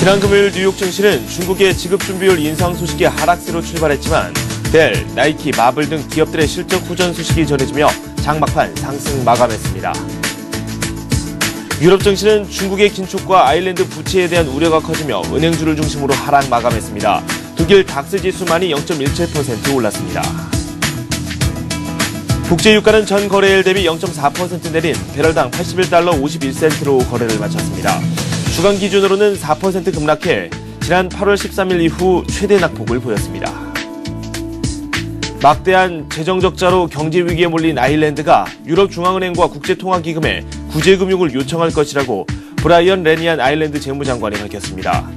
지난 금요일 뉴욕 증시는 중국의 지급준비율 인상 소식이 하락세로 출발했지만 델, 나이키, 마블 등 기업들의 실적 호전 소식이 전해지며 장막판 상승 마감했습니다. 유럽 증시는 중국의 긴축과 아일랜드 부채에 대한 우려가 커지며 은행주를 중심으로 하락 마감했습니다. 독일 닥스 지수만이 0.17% 올랐습니다. 국제 유가는 전 거래일 대비 0.4% 내린 배럴당 81달러 51센트로 거래를 마쳤습니다. 주간 기준으로는 4% 급락해 지난 8월 13일 이후 최대 낙폭을 보였습니다. 막대한 재정 적자로 경제 위기에 몰린 아일랜드가 유럽중앙은행과 국제통화기금에 구제금융을 요청할 것이라고 브라이언 레니안 아일랜드 재무장관이 밝혔습니다.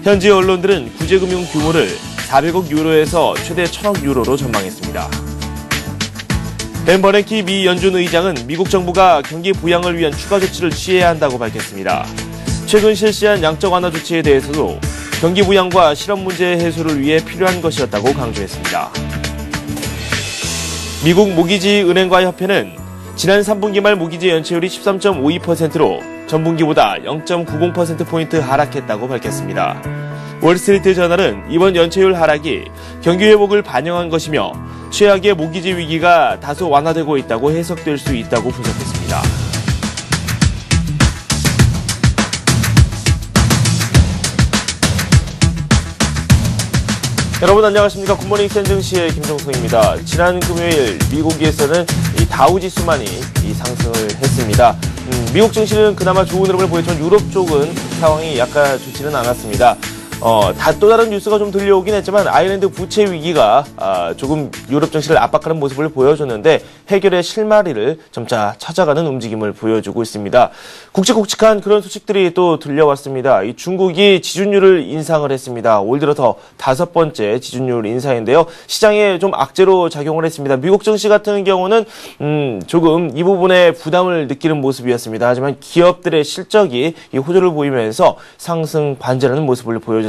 현지 언론들은 구제금융 규모를 400억 유로에서 최대 1000억 유로로 전망했습니다. 벤 버냉키 미 연준 의장은 미국 정부가 경기 부양을 위한 추가 조치를 취해야 한다고 밝혔습니다. 최근 실시한 양적 완화 조치에 대해서도 경기 부양과 실업 문제 해소를 위해 필요한 것이었다고 강조했습니다. 미국 모기지 은행가 협회는 지난 3분기 말 모기지 연체율이 13.52%로 전분기보다 0.90%포인트 하락했다고 밝혔습니다. 월스트리트 저널은 이번 연체율 하락이 경기 회복을 반영한 것이며 최악의 모기지 위기가 다소 완화되고 있다고 해석될 수 있다고 분석했습니다. 여러분 안녕하십니까. 굿모닝 샌증시의 김종성입니다. 지난 금요일 미국에서는 이 다우지수만이 상승을 했습니다. 미국 증시는 그나마 좋은 흐름을 보였지만 유럽 쪽은 상황이 약간 좋지는 않았습니다. 또 다른 뉴스가 좀 들려오긴 했지만 아일랜드 부채 위기가 조금 유럽 증시를 압박하는 모습을 보여줬는데 해결의 실마리를 점차 찾아가는 움직임을 보여주고 있습니다. 굵직굵직한 그런 소식들이 또 들려왔습니다. 이 중국이 지준율을 인상을 했습니다. 올 들어서 5번째 지준율 인상인데요. 시장에 좀 악재로 작용을 했습니다. 미국 증시 같은 경우는 조금 이 부분에 부담을 느끼는 모습이었습니다. 하지만 기업들의 실적이 이 호조를 보이면서 상승 반전하는 모습을 보여줬습니다.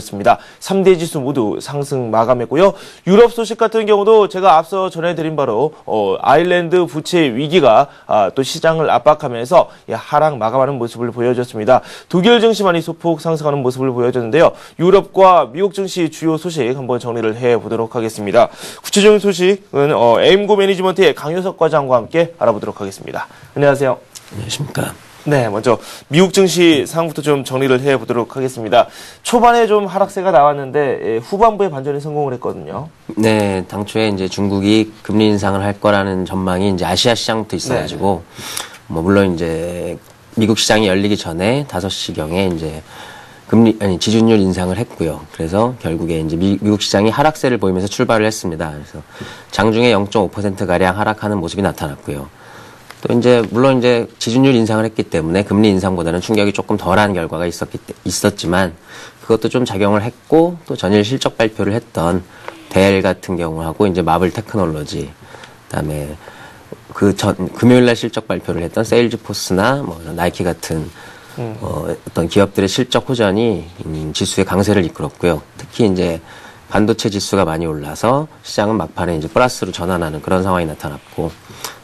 3대 지수 모두 상승 마감했고요. 유럽 소식 같은 경우도 제가 앞서 전해드린 바로 아일랜드 부채 위기가 또 시장을 압박하면서 하락 마감하는 모습을 보여줬습니다. 독일 증시만이 소폭 상승하는 모습을 보여줬는데요. 유럽과 미국 증시 주요 소식 한번 정리를 해보도록 하겠습니다. 구체적인 소식은 에임고 매니지먼트의 강효석 과장과 함께 알아보도록 하겠습니다. 안녕하세요. 안녕하십니까. 네, 먼저 미국 증시 상황부터 좀 정리를 해보도록 하겠습니다. 초반에 좀 하락세가 나왔는데 후반부에 반전에 성공을 했거든요. 네, 당초에 이제 중국이 금리 인상을 할 거라는 전망이 이제 아시아 시장부터 있어가지고 물론 이제 미국 시장이 열리기 전에 5시경에 이제 지준율 인상을 했고요. 그래서 결국에 이제 미국 시장이 하락세를 보이면서 출발을 했습니다. 그래서 장중에 0.5% 가량 하락하는 모습이 나타났고요. 또 이제 물론 이제 지준율 인상을 했기 때문에 금리 인상보다는 충격이 조금 덜한 결과가 있었지만 그것도 좀 작용을 했고 또 전일 실적 발표를 했던 델 같은 경우하고 이제 마블 테크놀로지 그다음에 금요일 날 실적 발표를 했던 세일즈포스나 나이키 같은 어떤 기업들의 실적 호전이 지수의 강세를 이끌었고요. 특히 이제 반도체 지수가 많이 올라서 시장은 막판에 이제 플러스로 전환하는 그런 상황이 나타났고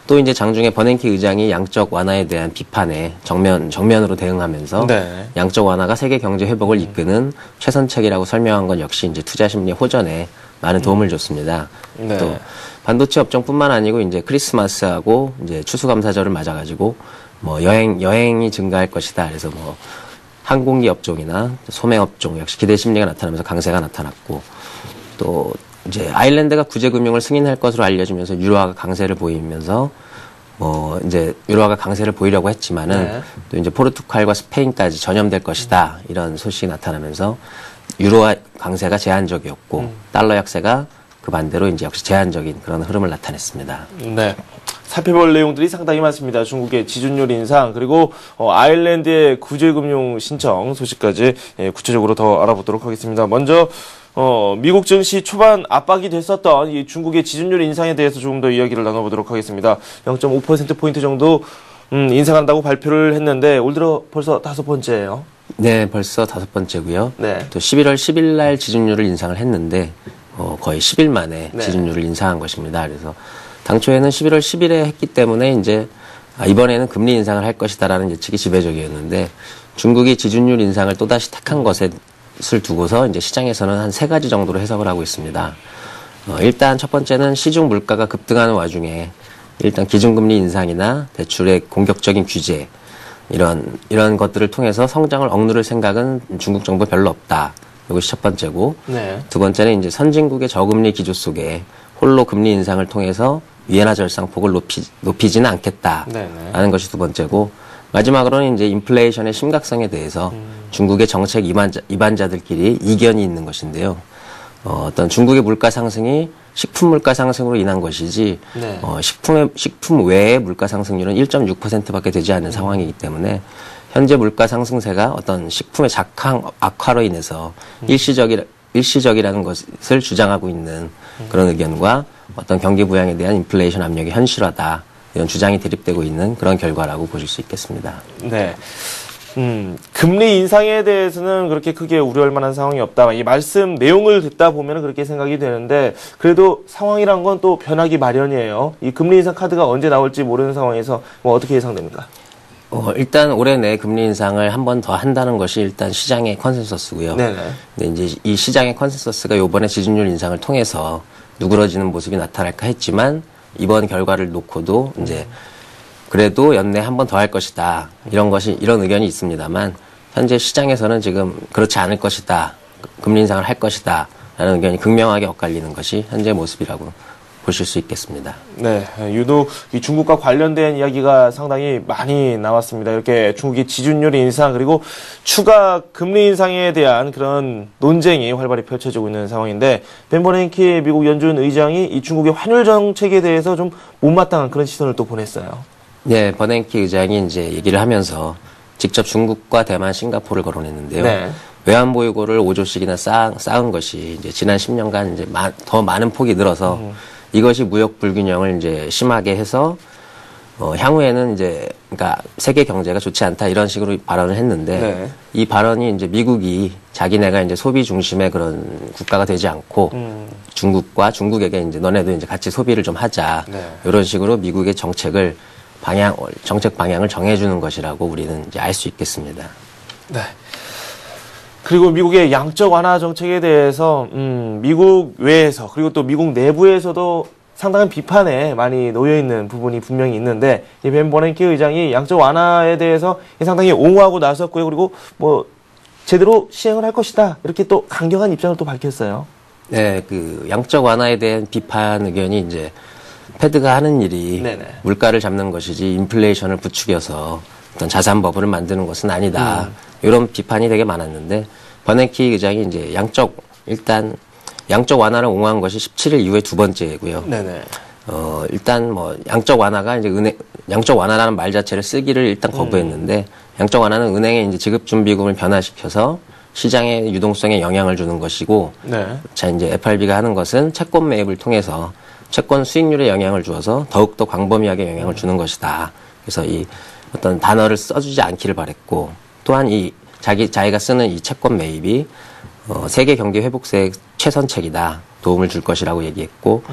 또 이제 장중에 버냉키 의장이 양적 완화에 대한 비판에 정면으로 대응하면서 양적 완화가 세계 경제 회복을 이끄는 최선책이라고 설명한 건 역시 이제 투자 심리 호전에 많은 도움을 줬습니다. 또 반도체 업종뿐만 아니고 이제 크리스마스하고 이제 추수감사절을 맞아가지고 여행이 증가할 것이다. 그래서 항공기 업종이나 소매 업종 역시 기대 심리가 나타나면서 강세가 나타났고 또 이제 아일랜드가 구제금융을 승인할 것으로 알려지면서 유로화가 강세를 보이면서 이제 유로화가 강세를 보이려고 했지만은 또 이제 포르투갈과 스페인까지 전염될 것이다 이런 소식이 나타나면서 유로화 강세가 제한적이었고 달러 약세가 그 반대로 이제 역시 제한적인 그런 흐름을 나타냈습니다. 네. 살펴볼 내용들이 상당히 많습니다. 중국의 지준율 인상 그리고 아일랜드의 구제금융 신청 소식까지 구체적으로 더 알아보도록 하겠습니다. 먼저 미국 증시 초반 압박이 됐었던 이 중국의 지준율 인상에 대해서 조금 더 이야기를 나눠보도록 하겠습니다. 0.5%포인트 정도 인상한다고 발표를 했는데 올 들어 벌써 5번째예요. 네, 벌써 5번째고요. 네. 또 11월 10일 날 지준율을 인상을 했는데 거의 10일 만에 지준율을 인상한 것입니다. 그래서 당초에는 11월 10일에 했기 때문에 이제 이번에는 금리 인상을 할 것이다라는 예측이 지배적이었는데 중국이 지준율 인상을 또다시 택한 것에 것을 두고서 이제 시장에서는 한 3가지 정도로 해석을 하고 있습니다. 일단 첫 번째는 시중 물가가 급등하는 와중에 일단 기준금리 인상이나 대출의 공격적인 규제 이런 것들을 통해서 성장을 억누를 생각은 중국 정부 별로 없다. 이것이 첫 번째고, 네. 두 번째는 이제 선진국의 저금리 기조 속에 홀로 금리 인상을 통해서 위안화 절상폭을 높이지는 않겠다라는 것이 두 번째고, 마지막으로는 이제 인플레이션의 심각성에 대해서 중국의 정책 이반자들끼리 이견이 있는 것인데요. 어떤 중국의 물가 상승이 식품 물가 상승으로 인한 것이지, 네. 식품 외의 물가 상승률은 1.6%밖에 되지 않는 상황이기 때문에 현재 물가 상승세가 어떤 식품의 악화로 인해서 일시적이라는 것을 주장하고 있는 그런 의견과 어떤 경기 부양에 대한 인플레이션 압력이 현실화다. 이런 주장이 대립되고 있는 그런 결과라고 보실 수 있겠습니다. 네. 금리 인상에 대해서는 그렇게 크게 우려할 만한 상황이 없다. 이 말씀 내용을 듣다 보면 그렇게 생각이 되는데, 그래도 상황이란 건 또 변하기 마련이에요. 이 금리 인상 카드가 언제 나올지 모르는 상황에서 어떻게 예상됩니까? 일단 올해 내 금리 인상을 한 번 더 한다는 것이 일단 시장의 컨센서스고요. 네네. 근데 이제 이 시장의 컨센서스가 이번에 지준율 인상을 통해서 누그러지는 모습이 나타날까 했지만, 이번 결과를 놓고도 이제 그래도 연내 한 번 더 할 것이다. 이런 의견이 있습니다만, 현재 시장에서는 지금 그렇지 않을 것이다. 금리 인상을 할 것이다. 라는 의견이 극명하게 엇갈리는 것이 현재 모습이라고 보실 수 있겠습니다. 네, 유독 이 중국과 관련된 이야기가 상당히 많이 나왔습니다. 이렇게 중국의 지준율 인상 그리고 추가 금리 인상에 대한 그런 논쟁이 활발히 펼쳐지고 있는 상황인데, 벤 버냉키 미국 연준 의장이 이 중국의 환율 정책에 대해서 좀 못마땅한 그런 시선을 또 보냈어요. 네, 버냉키 의장이 이제 얘기를 하면서 직접 중국과 대만, 싱가포르를 거론했는데요. 네. 외환 보유고를 5조씩이나 쌓은 것이 이제 지난 10년간 이제 더 많은 폭이 늘어서 이것이 무역 불균형을 이제 심하게 해서 향후에는 이제 그러니까 세계 경제가 좋지 않다 이런 식으로 발언을 했는데, 네. 이 발언이 이제 미국이 자기네가 이제 소비 중심의 그런 국가가 되지 않고 중국에게 이제 너네도 이제 같이 소비를 좀 하자, 네. 이런 식으로 미국의 정책 방향을 정해주는 것이라고 우리는 이제 알 수 있겠습니다. 네. 그리고 미국의 양적 완화 정책에 대해서 미국 외에서 그리고 또 미국 내부에서도 상당한 비판에 많이 놓여 있는 부분이 분명히 있는데, 이 벤 버냉키 의장이 양적 완화에 대해서 상당히 옹호하고 나섰고요. 그리고 제대로 시행을 할 것이다. 이렇게 또 강경한 입장을 또 밝혔어요. 네, 그 양적 완화에 대한 비판 의견이 이제 패드가 하는 일이 네네. 물가를 잡는 것이지 인플레이션을 부추겨서 어떤 자산 버블을 만드는 것은 아니다. 이런 비판이 되게 많았는데, 버냉키 의장이 이제 양적 완화를 옹호한 것이 17일 이후에 두 번째고요. 네네. 일단 양적 완화가 이제 양적 완화라는 말 자체를 쓰기를 일단 거부했는데, 양적 완화는 은행의 이제 지급 준비금을 변화시켜서 시장의 유동성에 영향을 주는 것이고, 네. 자, 이제 FRB가 하는 것은 채권 매입을 통해서 채권 수익률에 영향을 주어서 더욱더 광범위하게 영향을 주는 것이다. 그래서 이 어떤 단어를 써주지 않기를 바랬고, 또한 자기가 쓰는 이 채권 매입이 세계 경기 회복세의 최선책이다. 도움을 줄 것이라고 얘기했고,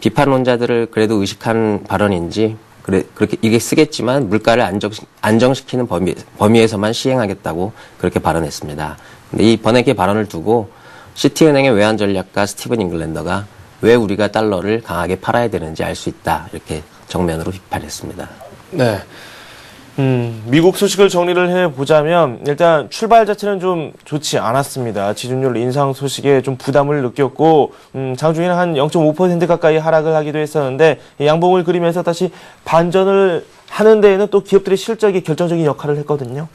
비판론자들을 그래도 의식한 발언인지 그렇게 이게 쓰겠지만 물가를 안정시키는 범위에서만 시행하겠다고 그렇게 발언했습니다. 근데 이 버냉키 발언을 두고 시티은행의 외환 전략가 스티븐 잉글랜더가 왜 우리가 달러를 강하게 팔아야 되는지 알 수 있다. 이렇게 정면으로 비판했습니다. 네. 미국 소식을 정리를 해보자면, 일단 출발 자체는 좀 좋지 않았습니다. 지준율 인상 소식에 좀 부담을 느꼈고, 장중에는 한 0.5% 가까이 하락을 하기도 했었는데, 양봉을 그리면서 다시 반전을 하는 데에는 또 기업들의 실적이 결정적인 역할을 했거든요.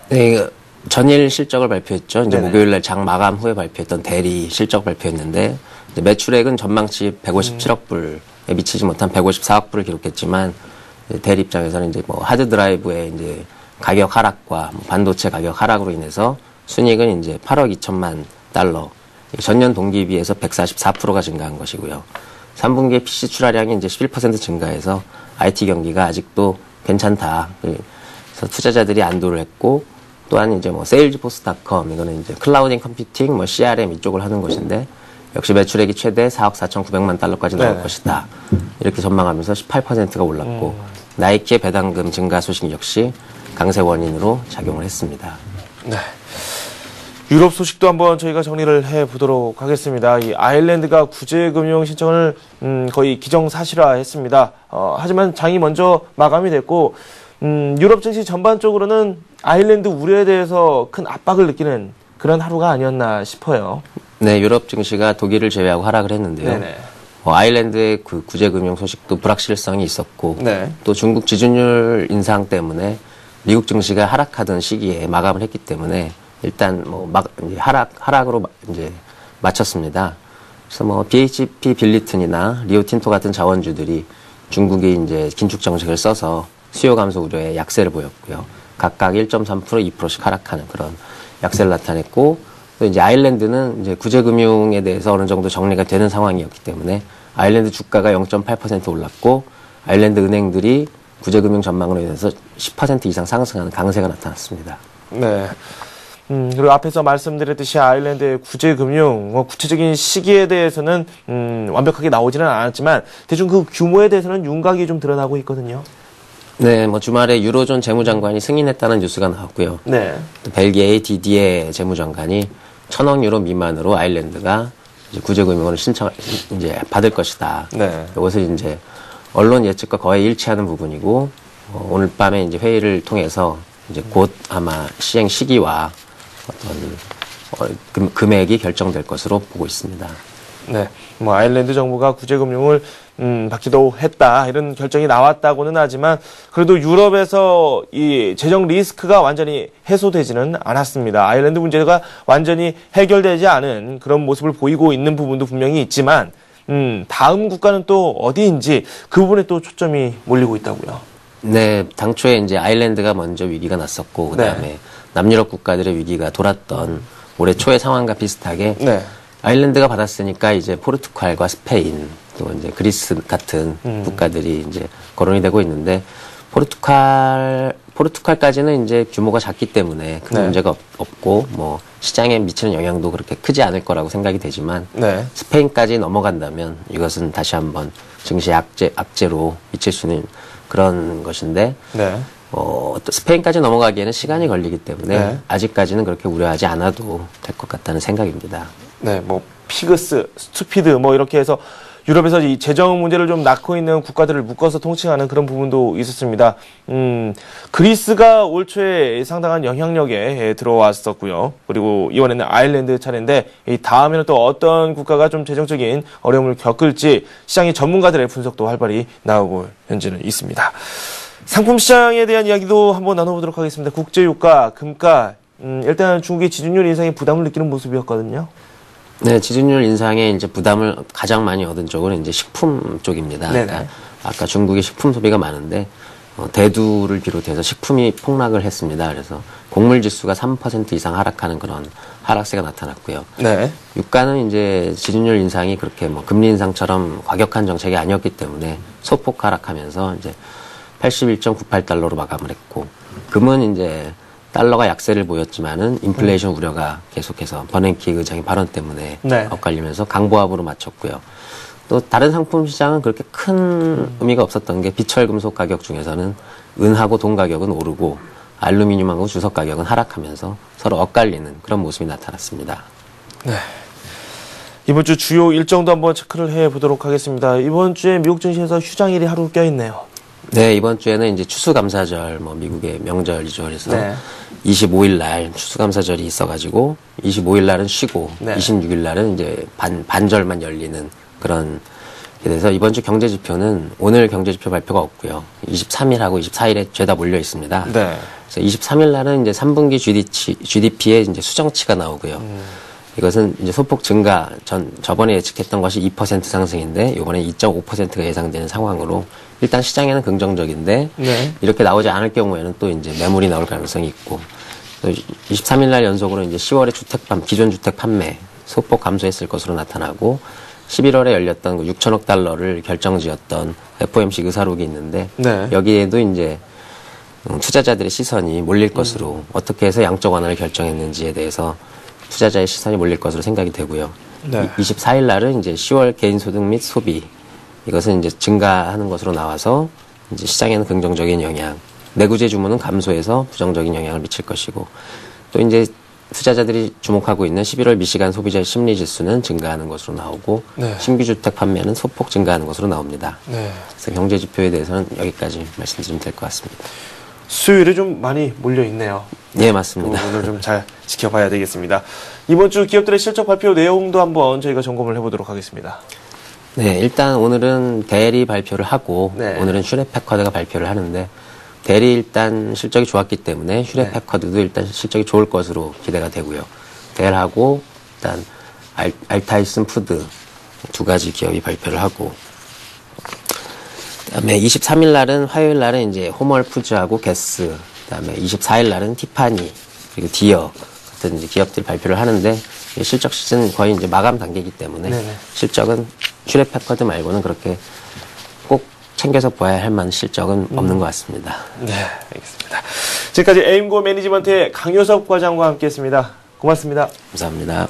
네, 전일 실적을 발표했죠. 이제 목요일날 장 마감 후에 발표했던 대리 실적 발표했는데, 매출액은 전망치 157억 불에 미치지 못한 154억 불을 기록했지만, 대리 입장에서는 이제 하드 드라이브의 이제 가격 하락과 반도체 가격 하락으로 인해서 순이익은 이제 8억 2천만 달러, 전년 동기 비해서 144%가 증가한 것이고요. 3분기에 PC 출하량이 이제 11% 증가해서 IT 경기가 아직도 괜찮다. 그래서 투자자들이 안도를 했고, 또한 이제 세일즈포스닷컴, 이거는 이제 클라우딩 컴퓨팅, CRM 이쪽을 하는 것인데, 역시 매출액이 최대 4억 4,900만 달러까지 나올 것이다. 이렇게 전망하면서 18%가 올랐고, 나이키의 배당금 증가 소식 역시 강세 원인으로 작용을 했습니다. 네. 유럽 소식도 한번 저희가 정리를 해보도록 하겠습니다. 이 아일랜드가 구제금융 신청을 거의 기정사실화했습니다. 하지만 장이 먼저 마감이 됐고 유럽 증시 전반적으로는 아일랜드 우려에 대해서 큰 압박을 느끼는 그런 하루가 아니었나 싶어요. 네, 유럽 증시가 독일을 제외하고 하락을 했는데요. 네네. 아일랜드의 그 구제금융 소식도 불확실성이 있었고 네. 또 중국 지준율 인상 때문에 미국 증시가 하락하던 시기에 마감을 했기 때문에 일단 이제 하락으로 이제 마쳤습니다. 그래서 BHP 빌리튼이나 리오틴토 같은 자원주들이 중국이 이제 긴축 정책을 써서 수요 감소 우려에 약세를 보였고요. 각각 1.3%, 2%씩 하락하는 그런 약세를 나타냈고 또 이제 아일랜드는 이제 구제금융에 대해서 어느 정도 정리가 되는 상황이었기 때문에 아일랜드 주가가 0.8% 올랐고 아일랜드 은행들이 구제금융 전망으로 인해서 10% 이상 상승하는 강세가 나타났습니다. 네. 그리고 앞에서 말씀드렸듯이 아일랜드의 구제금융, 구체적인 시기에 대해서는 완벽하게 나오지는 않았지만 대충 그 규모에 대해서는 윤곽이 좀 드러나고 있거든요. 네, 주말에 유로존 재무장관이 승인했다는 뉴스가 나왔고요. 네. 또 벨기에의 디디에 재무장관이 1,000억 유로 미만으로 아일랜드가 이제 구제금융을 이제 받을 것이다. 네. 이것을 이제 언론 예측과 거의 일치하는 부분이고 오늘 밤에 이제 회의를 통해서 이제 곧 아마 시행 시기와 어떤 금액이 결정될 것으로 보고 있습니다. 네. 아일랜드 정부가 구제금융을 받기도 했다 이런 결정이 나왔다고는 하지만 그래도 유럽에서 이 재정 리스크가 완전히 해소되지는 않았습니다. 아일랜드 문제가 완전히 해결되지 않은 그런 모습을 보이고 있는 부분도 분명히 있지만 다음 국가는 또 어디인지 그 부분에 또 초점이 몰리고 있다고요. 네, 당초에 이제 아일랜드가 먼저 위기가 났었고 그다음에 네. 남유럽 국가들의 위기가 돌았던 올해 초의 상황과 비슷하게 네. 아일랜드가 받았으니까 이제 포르투갈과 스페인 또 이제 그리스 같은 국가들이 이제 거론이 되고 있는데 포르투갈까지는 이제 규모가 작기 때문에 큰 네. 문제가 없고 시장에 미치는 영향도 그렇게 크지 않을 거라고 생각이 되지만 네. 스페인까지 넘어간다면 이것은 다시 한번 증시 악재로 미칠 수 있는 그런 것인데 네. 또 스페인까지 넘어가기에는 시간이 걸리기 때문에 네. 아직까지는 그렇게 우려하지 않아도 될 것 같다는 생각입니다. 네, 피그스, 스투피드 이렇게 해서 유럽에서 이 재정 문제를 좀 낳고 있는 국가들을 묶어서 통칭하는 그런 부분도 있었습니다. 그리스가 올 초에 상당한 영향력에 들어왔었고요. 그리고 이번에는 아일랜드 차례인데 이 다음에는 또 어떤 국가가 좀 재정적인 어려움을 겪을지 시장의 전문가들의 분석도 활발히 나오고 현재는 있습니다. 상품 시장에 대한 이야기도 한번 나눠보도록 하겠습니다. 국제유가, 금가, 일단 중국의 지준율 인상에 부담을 느끼는 모습이었거든요. 네, 지준율 인상에 이제 부담을 가장 많이 얻은 쪽은 이제 식품 쪽입니다. 그러니까 아까 중국의 식품 소비가 많은데 대두를 비롯해서 식품이 폭락을 했습니다. 그래서 곡물 지수가 3% 이상 하락하는 그런 하락세가 나타났고요. 네. 유가는 이제 지준율 인상이 그렇게 금리 인상처럼 과격한 정책이 아니었기 때문에 소폭 하락하면서 이제 81.98달러로 마감을 했고, 금은 이제 달러가 약세를 보였지만은 인플레이션 우려가 계속해서 버냉키 의장의 발언 때문에 네. 엇갈리면서 강보합으로 마쳤고요. 또 다른 상품 시장은 그렇게 큰 의미가 없었던 게 비철금속 가격 중에서는 은하고 동 가격은 오르고 알루미늄하고 주석 가격은 하락하면서 서로 엇갈리는 그런 모습이 나타났습니다. 네. 이번 주 주요 일정도 한번 체크를 해보도록 하겠습니다. 이번 주에 미국 증시에서 휴장일이 하루 껴있네요. 네, 이번 주에는 이제 추수감사절, 미국의 명절이죠. 그래서 네. 25일 날 추수감사절이 있어가지고 25일 날은 쉬고 네. 26일 날은 이제 반절만 열리는 그런 게 돼서 이번 주 경제지표는 오늘 경제지표 발표가 없고요. 23일하고 24일에 죄다 몰려 있습니다. 네. 그래서 23일 날은 이제 3분기 GDP의 이제 수정치가 나오고요. 이것은 이제 소폭 증가, 저번에 예측했던 것이 2% 상승인데, 이번에 2.5%가 예상되는 상황으로, 일단 시장에는 긍정적인데, 네. 이렇게 나오지 않을 경우에는 또 이제 매물이 나올 가능성이 있고, 또 23일 날 연속으로 이제 10월에 기존 주택 판매 소폭 감소했을 것으로 나타나고, 11월에 열렸던 그 6천억 달러를 결정지었던 FOMC 의사록이 있는데, 네. 여기에도 이제 투자자들의 시선이 몰릴 것으로, 어떻게 해서 양적 완화를 결정했는지에 대해서 투자자의 시선이 몰릴 것으로 생각이 되고요. 네. 24일 날은 이제 10월 개인소득 및 소비, 이것은 이제 증가하는 것으로 나와서 이제 시장에는 긍정적인 영향, 내구재 주문은 감소해서 부정적인 영향을 미칠 것이고, 또 이제 투자자들이 주목하고 있는 11월 미시간 소비자의 심리 지수는 증가하는 것으로 나오고 네. 신규 주택 판매는 소폭 증가하는 것으로 나옵니다. 네. 그래서 경제 지표에 대해서는 여기까지 말씀드리면 될 것 같습니다. 수요일에 좀 많이 몰려 있네요. 네, 맞습니다. 오늘 좀 잘 지켜봐야 되겠습니다. 이번 주 기업들의 실적 발표 내용도 한번 저희가 점검을 해보도록 하겠습니다. 네, 일단 오늘은 대리 발표를 하고 네. 오늘은 슈레패커드가 발표를 하는데 대리 일단 실적이 좋았기 때문에 슈레패커드도 일단 실적이 좋을 것으로 기대가 되고요. 델하고 일단 알타이슨 푸드 두 가지 기업이 발표를 하고 그다음에 23일 날은 화요일 날은 이제 호멀 푸드하고 게스 그다음에 24일 날은 티파니 그리고 디어 같은 이제 기업들이 발표를 하는데 실적 시즌 거의 이제 마감 단계이기 때문에 네네. 실적은 슈레패커드 말고는 그렇게 꼭 챙겨서 봐야 할 만한 실적은 없는 것 같습니다. 네, 알겠습니다. 지금까지 에임고 매니지먼트의 강효섭 과장과 함께했습니다. 고맙습니다. 감사합니다.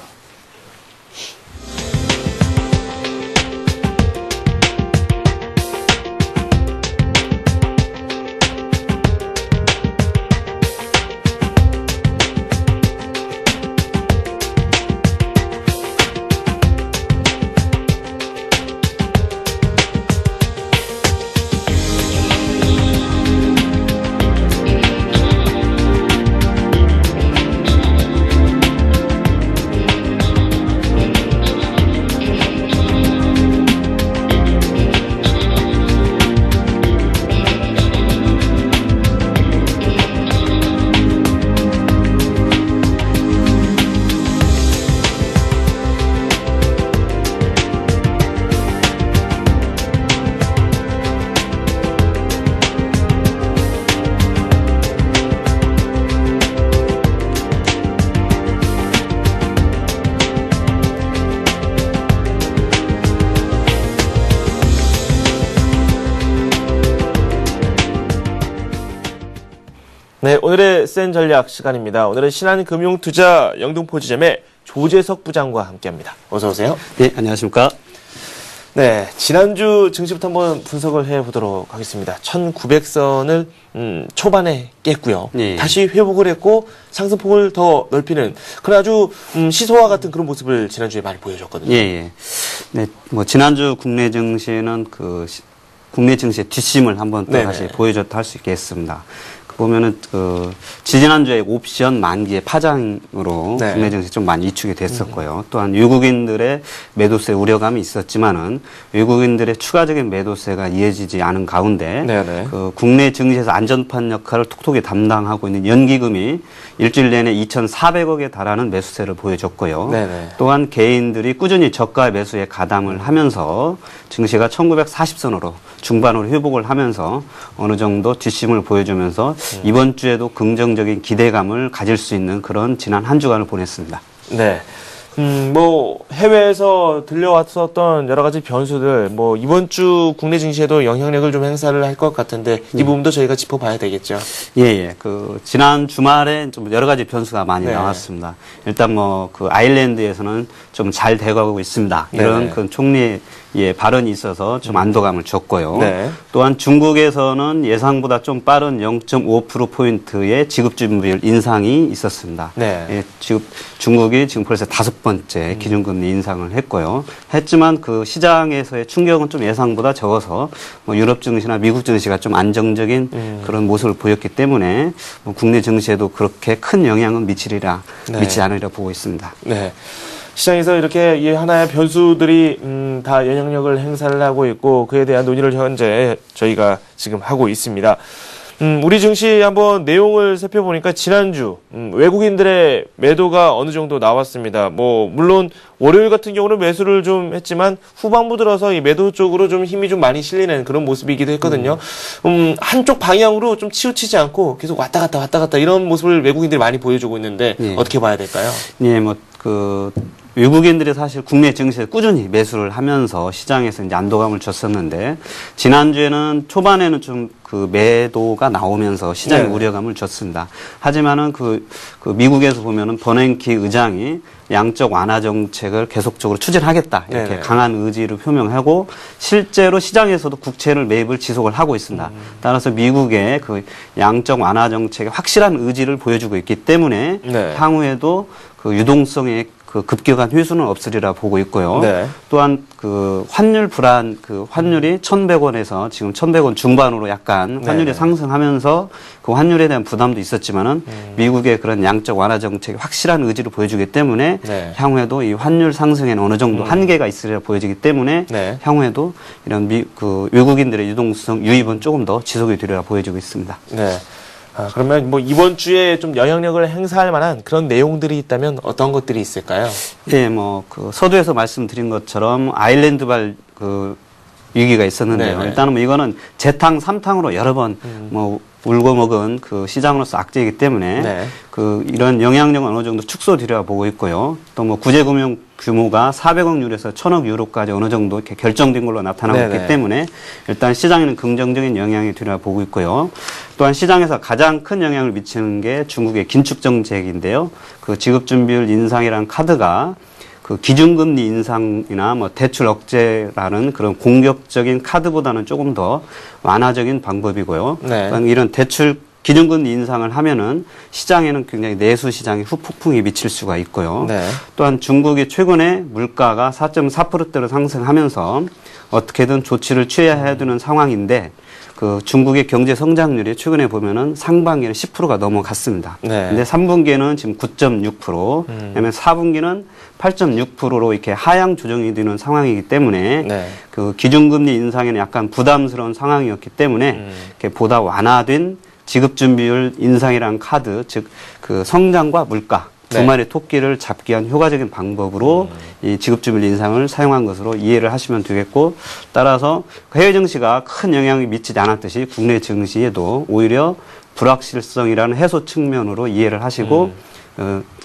네, 오늘의 센 전략 시간입니다. 오늘은 신한금융투자 영등포지점의 조재석 부장과 함께합니다. 어서 오세요. 네, 안녕하십니까. 네, 지난주 증시부터 한번 분석을 해보도록 하겠습니다. 1900선을 초반에 깼고요. 네. 다시 회복을 했고 상승폭을 더 넓히는 그런 아주 시소와 같은 그런 모습을 지난주에 많이 보여줬거든요. 예, 예. 네, 뭐 지난주 국내 증시는 국내 증시의 뒷심을 한번 또 네네. 다시 보여줬다 할 수 있겠습니다. 보면은 지지난주에 옵션 만기의 파장으로 네. 국내 증시 좀 많이 위축이 됐었고요. 또한 외국인들의 매도세 우려감이 있었지만은 외국인들의 추가적인 매도세가 이어지지 않은 가운데 네네. 국내 증시에서 안전판 역할을 톡톡히 담당하고 있는 연기금이 일주일 내내 2,400억에 달하는 매수세를 보여줬고요. 네네. 또한 개인들이 꾸준히 저가 매수에 가담을 하면서 증시가 1940선으로 중반으로 회복을 하면서 어느 정도 뒷심을 보여주면서 이번 주에도 긍정적인 기대감을 가질 수 있는 그런 지난 한 주간을 보냈습니다. 네. 뭐 해외에서 들려왔었던 여러 가지 변수들 뭐 이번 주 국내 증시에도 영향력을 좀 행사를 할 것 같은데 이 부분도 저희가 짚어봐야 되겠죠. 예, 예. 지난 주말에 좀 여러 가지 변수가 많이 네. 나왔습니다. 일단 아일랜드에서는 좀 잘 돼가고 있습니다. 이런 네네. 총리의 발언이 있어서 좀 안도감을 줬고요. 네. 또한 중국에서는 예상보다 좀 빠른 0.5%포인트의 지급준비율 인상이 있었습니다. 네. 예, 중국이 지금 벌써 5번째 기준금리 인상을 했고요. 했지만 시장에서의 충격은 좀 예상보다 적어서 유럽 증시나 미국 증시가 좀 안정적인 그런 모습을 보였기 때문에 국내 증시에도 그렇게 큰 영향은 미치지 않으리라 보고 있습니다. 네. 시장에서 이렇게 이 하나의 변수들이 다 영향력을 행사를 하고 있고 그에 대한 논의를 현재 저희가 지금 하고 있습니다. 우리 증시 한번 내용을 살펴보니까 지난주 외국인들의 매도가 어느 정도 나왔습니다. 물론 월요일 같은 경우는 매수를 좀 했지만 후반부 들어서 이 매도 쪽으로 좀 힘이 좀 많이 실리는 그런 모습이기도 했거든요. 한쪽 방향으로 좀 치우치지 않고 계속 왔다 갔다 이런 모습을 외국인들이 많이 보여주고 있는데 예. 어떻게 봐야 될까요? 예, 외국인들이 사실 국내 증시에 꾸준히 매수를 하면서 시장에서 이제 안도감을 줬었는데 지난주에는 초반에는 좀 그 매도가 나오면서 시장에 네. 우려감을 줬습니다. 하지만은 그 미국에서 보면은 버냉키 의장이 양적 완화 정책을 계속적으로 추진하겠다 이렇게 네네. 강한 의지를 표명하고 실제로 시장에서도 국채를 매입을 지속을 하고 있습니다. 따라서 미국의 그 양적 완화 정책의 확실한 의지를 보여주고 있기 때문에 네. 향후에도 그 유동성의 그 급격한 회수는 없으리라 보고 있고요. 네. 또한 그 환율 불안, 그 환율이 1,100원에서 지금 1,100원 중반으로 약간 환율이 네네. 상승하면서 그 환율에 대한 부담도 있었지만은 미국의 그런 양적 완화 정책이 확실한 의지를 보여주기 때문에 네. 향후에도 이 환율 상승에는 어느 정도 한계가 있으리라 보여지기 때문에 네. 향후에도 이런 그 외국인들의 유동성 유입은 조금 더 지속이 되리라 보여지고 있습니다. 네. 아, 그러면 뭐 이번 주에 좀 영향력을 행사할 만한 그런 내용들이 있다면 어떤 것들이 있을까요? 예, 뭐, 그, 서두에서 말씀드린 것처럼 아일랜드발 그 위기가 있었는데요. 네네. 일단은 뭐 이거는 재탕, 삼탕으로 여러 번 뭐, 울고 먹은 그 시장으로서 악재이기 때문에 네. 그 이런 영향력은 어느 정도 축소되리라 보고 있고요. 또 뭐 구제금융 규모가 400억 유로에서 1000억 유로까지 어느 정도 이렇게 결정된 걸로 나타나고 네네. 있기 때문에 일단 시장에는 긍정적인 영향이 되리라 보고 있고요. 또한 시장에서 가장 큰 영향을 미치는 게 중국의 긴축 정책인데요. 그 지급준비율 인상이라는 카드가 그 기준금리 인상이나 뭐 대출 억제라는 그런 공격적인 카드보다는 조금 더 완화적인 방법이고요. 네. 또한 이런 대출 기준금리 인상을 하면은 시장에는 굉장히 내수 시장에 후폭풍이 미칠 수가 있고요. 네. 또한 중국이 최근에 물가가 4.4%대로 상승하면서 어떻게든 조치를 취해야 되는 상황인데 그 중국의 경제 성장률이 최근에 보면은 상반기는 10%가 넘어갔습니다. 네. 근데 3분기는 지금 9.6%, 그다음에 4분기는 8.6%로 이렇게 하향 조정이 되는 상황이기 때문에 네. 그 기준금리 인상에는 약간 부담스러운 상황이었기 때문에 이렇게 보다 완화된 지급준비율 인상이라는 카드, 즉 그 성장과 물가 두 네. 마리 토끼를 잡기 위한 효과적인 방법으로 이 지급준비율 인상을 사용한 것으로 이해를 하시면 되겠고, 따라서 해외 증시가 큰 영향을 미치지 않았듯이 국내 증시에도 오히려 불확실성이라는 해소 측면으로 이해를 하시고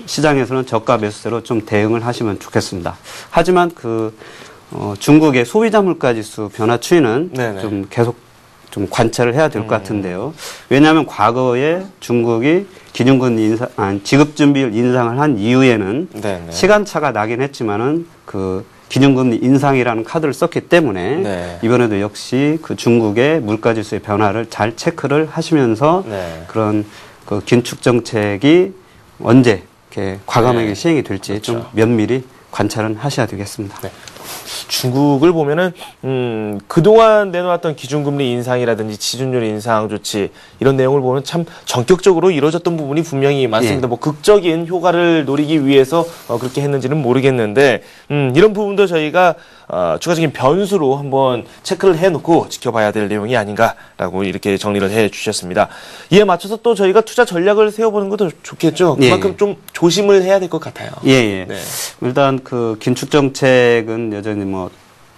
시장에서는 저가 매수세로 좀 대응을 하시면 좋겠습니다. 하지만 중국의 소비자 물가지수 변화 추이는 네네. 좀 계속 좀 관찰을 해야 될 것 같은데요. 왜냐하면 과거에 중국이 기준금리 지급준비율 인상을 한 이후에는 네네. 시간차가 나긴 했지만은 그 기준금리 인상이라는 카드를 썼기 때문에 네. 이번에도 역시 그 중국의 물가지수의 변화를 잘 체크를 하시면서 네. 그런 그 긴축 정책이 언제 이렇게 과감하게 네. 시행이 될지 그렇죠. 좀 면밀히 관찰은 하셔야 되겠습니다. 네. 중국을 보면은 그동안 내놓았던 기준금리 인상이라든지 지준율 인상 조치 이런 내용을 보면 참 전격적으로 이루어졌던 부분이 분명히 많습니다. 예. 뭐 극적인 효과를 노리기 위해서 그렇게 했는지는 모르겠는데 이런 부분도 저희가 추가적인 변수로 한번 체크를 해놓고 지켜봐야 될 내용이 아닌가라고 이렇게 정리를 해주셨습니다. 이에 맞춰서 또 저희가 투자 전략을 세워보는 것도 좋겠죠. 그만큼 예. 좀 조심을 해야 될 것 같아요. 예, 예. 네. 일단 그 긴축 정책은 여전히 뭐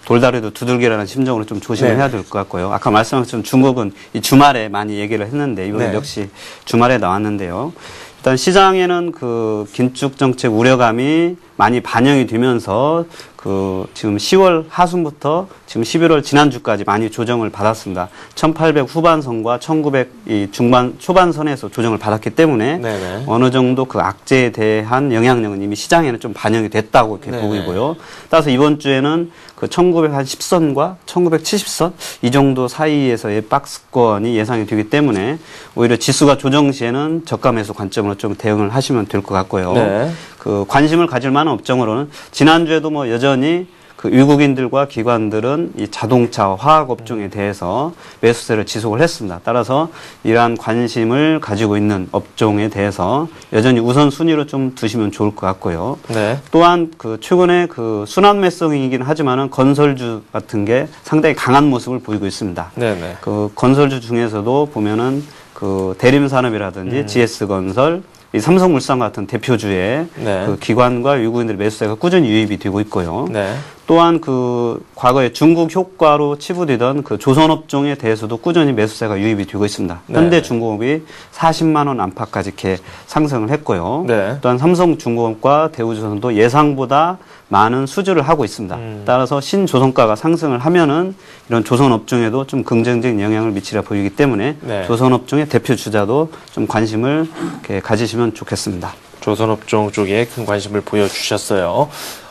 돌다리도 두들기라는 심정으로 좀 조심을 네. 해야 될 것 같고요. 아까 말씀하신 중국은 이 주말에 많이 얘기를 했는데 이번 네. 역시 주말에 나왔는데요. 일단 시장에는 그 긴축 정책 우려감이 많이 반영이 되면서 그 지금 10월 하순부터 지금 11월 지난주까지 많이 조정을 받았습니다. 1800 후반선과 1900 이 중반 초반선에서 조정을 받았기 때문에 네네. 어느 정도 그 악재에 대한 영향력은 이미 시장에는 좀 반영이 됐다고 이렇게 네네. 보이고요. 따라서 이번 주에는 그 1910선과 1970선 이 정도 사이에서의 박스권이 예상이 되기 때문에 오히려 지수가 조정 시에는 저가 매수 관점으로 좀 대응을 하시면 될 것 같고요. 네. 그 관심을 가질 만한 업종으로는 지난주에도 뭐 여전히 그 외국인들과 기관들은 이 자동차, 화학 업종에 대해서 매수세를 지속을 했습니다. 따라서 이러한 관심을 가지고 있는 업종에 대해서 여전히 우선순위로 좀 두시면 좋을 것 같고요. 네. 또한 그 최근에 그 순환 매수이긴 하지만은 건설주 같은 게 상당히 강한 모습을 보이고 있습니다. 네네. 그 건설주 중에서도 보면은 그 대림산업이라든지 GS건설, 이 삼성물산 같은 대표주의 네. 그 기관과 외국인들의 매수세가 꾸준히 유입이 되고 있고요. 네. 또한 그 과거에 중국 효과로 치부되던 그 조선업종에 대해서도 꾸준히 매수세가 유입이 되고 있습니다. 네. 현대중공업이 40만 원 안팎까지 이렇게 상승을 했고요. 네. 또한 삼성중공업과 대우조선도 예상보다 많은 수주를 하고 있습니다. 따라서 신조선가가 상승을 하면은 이런 조선업종에도 좀 긍정적인 영향을 미치려 보이기 때문에 네. 조선업종의 대표 주자도 좀 관심을 이렇게 가지시면 좋겠습니다. 조선업종 쪽에 큰 관심을 보여주셨어요.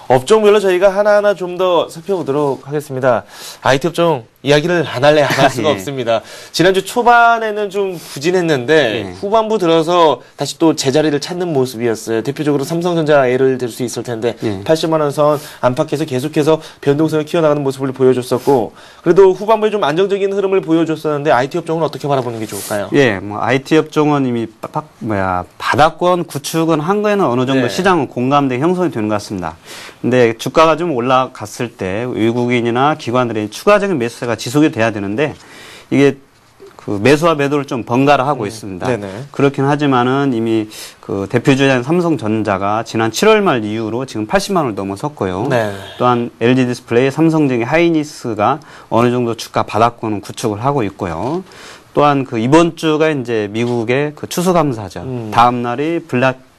업종별로 저희가 하나하나 좀 더 살펴보도록 하겠습니다. IT 업종 이야기를 안 할래 안 할 수가 예. 없습니다. 지난주 초반에는 좀 부진했는데 예. 후반부 들어서 다시 또 제자리를 찾는 모습이었어요. 대표적으로 삼성전자 예를 들 수 있을 텐데 예. 80만 원 선 안팎에서 계속해서 변동성을 키워나가는 모습을 보여줬었고 그래도 후반부에 좀 안정적인 흐름을 보여줬었는데 IT 업종은 어떻게 바라보는 게 좋을까요? 예, 뭐 IT 업종은 이미 바닥권 구축은 한 거에는 어느 정도 네. 시장은 공감대 형성이 되는 것 같습니다. 근데 주가가 좀 올라갔을 때 외국인이나 기관들의 추가적인 매수세가 지속이 돼야 되는데 이게 그 매수와 매도를 좀 번갈아 하고 있습니다. 네네. 그렇긴 하지만은 이미 그 대표주자인 삼성전자가 지난 7월 말 이후로 지금 80만 원을 넘어섰고요. 네. 또한 LG 디스플레이, 삼성전기, 하이니스가 어느 정도 주가 바닥권은 구축을 하고 있고요. 또한 그 이번 주가 이제 미국의 그 추수감사죠. 다음 날이 블랙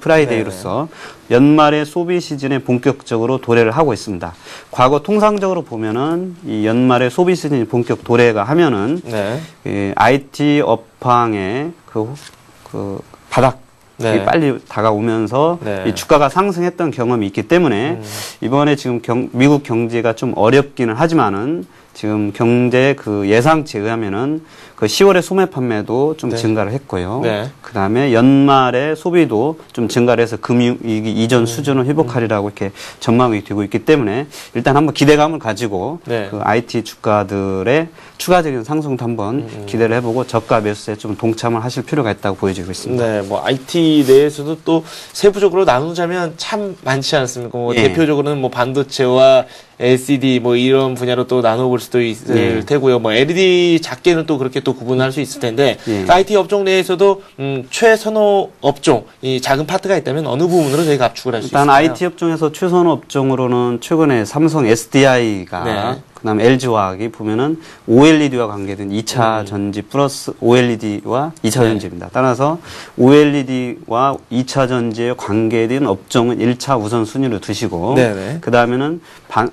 프라이데이로서 연말의 소비 시즌에 본격적으로 도래를 하고 있습니다. 과거 통상적으로 보면은 이 연말의 소비 시즌이 본격 도래가 하면은 네. 이 IT 업황의 그 바닥 네. 빨리 다가오면서 네. 이 주가가 상승했던 경험이 있기 때문에 이번에 지금 미국 경제가 좀 어렵기는 하지만은 지금 경제 그 예상치에 의하면은 그 10월에 소매 판매도 좀 네. 증가를 했고요. 네. 그 다음에 연말에 소비도 좀 증가를 해서 금융위기 이전 수준을 회복하리라고 이렇게 전망이 되고 있기 때문에 일단 한번 기대감을 가지고 네. 그 IT 주가들의 추가적인 상승도 한번 기대를 해보고 저가 매수세에 좀 동참을 하실 필요가 있다고 보여지고 있습니다. 네, 뭐 IT 내에서도 또 세부적으로 나누자면 참 많지 않습니까? 뭐 예. 대표적으로는 뭐 반도체와 LCD 뭐 이런 분야로 또 나눠볼 수도 있을 예. 테고요. 뭐 LED 작게는 또 그렇게 또 구분할 수 있을 텐데 예. IT 업종 내에서도 최선호 업종 이 작은 파트가 있다면 어느 부분으로 저희가 압축을 할 수 일단 있을까요? IT 업종에서 최선호 업종으로는 최근에 삼성 SDI가 네. 그다음에 LG화학이 보면은 OLED와 관계된 2차 전지 플러스 OLED와 2차 전지입니다. 따라서 OLED와 2차 전지에 관계된 업종은 1차 우선순위로 두시고 네네. 그다음에는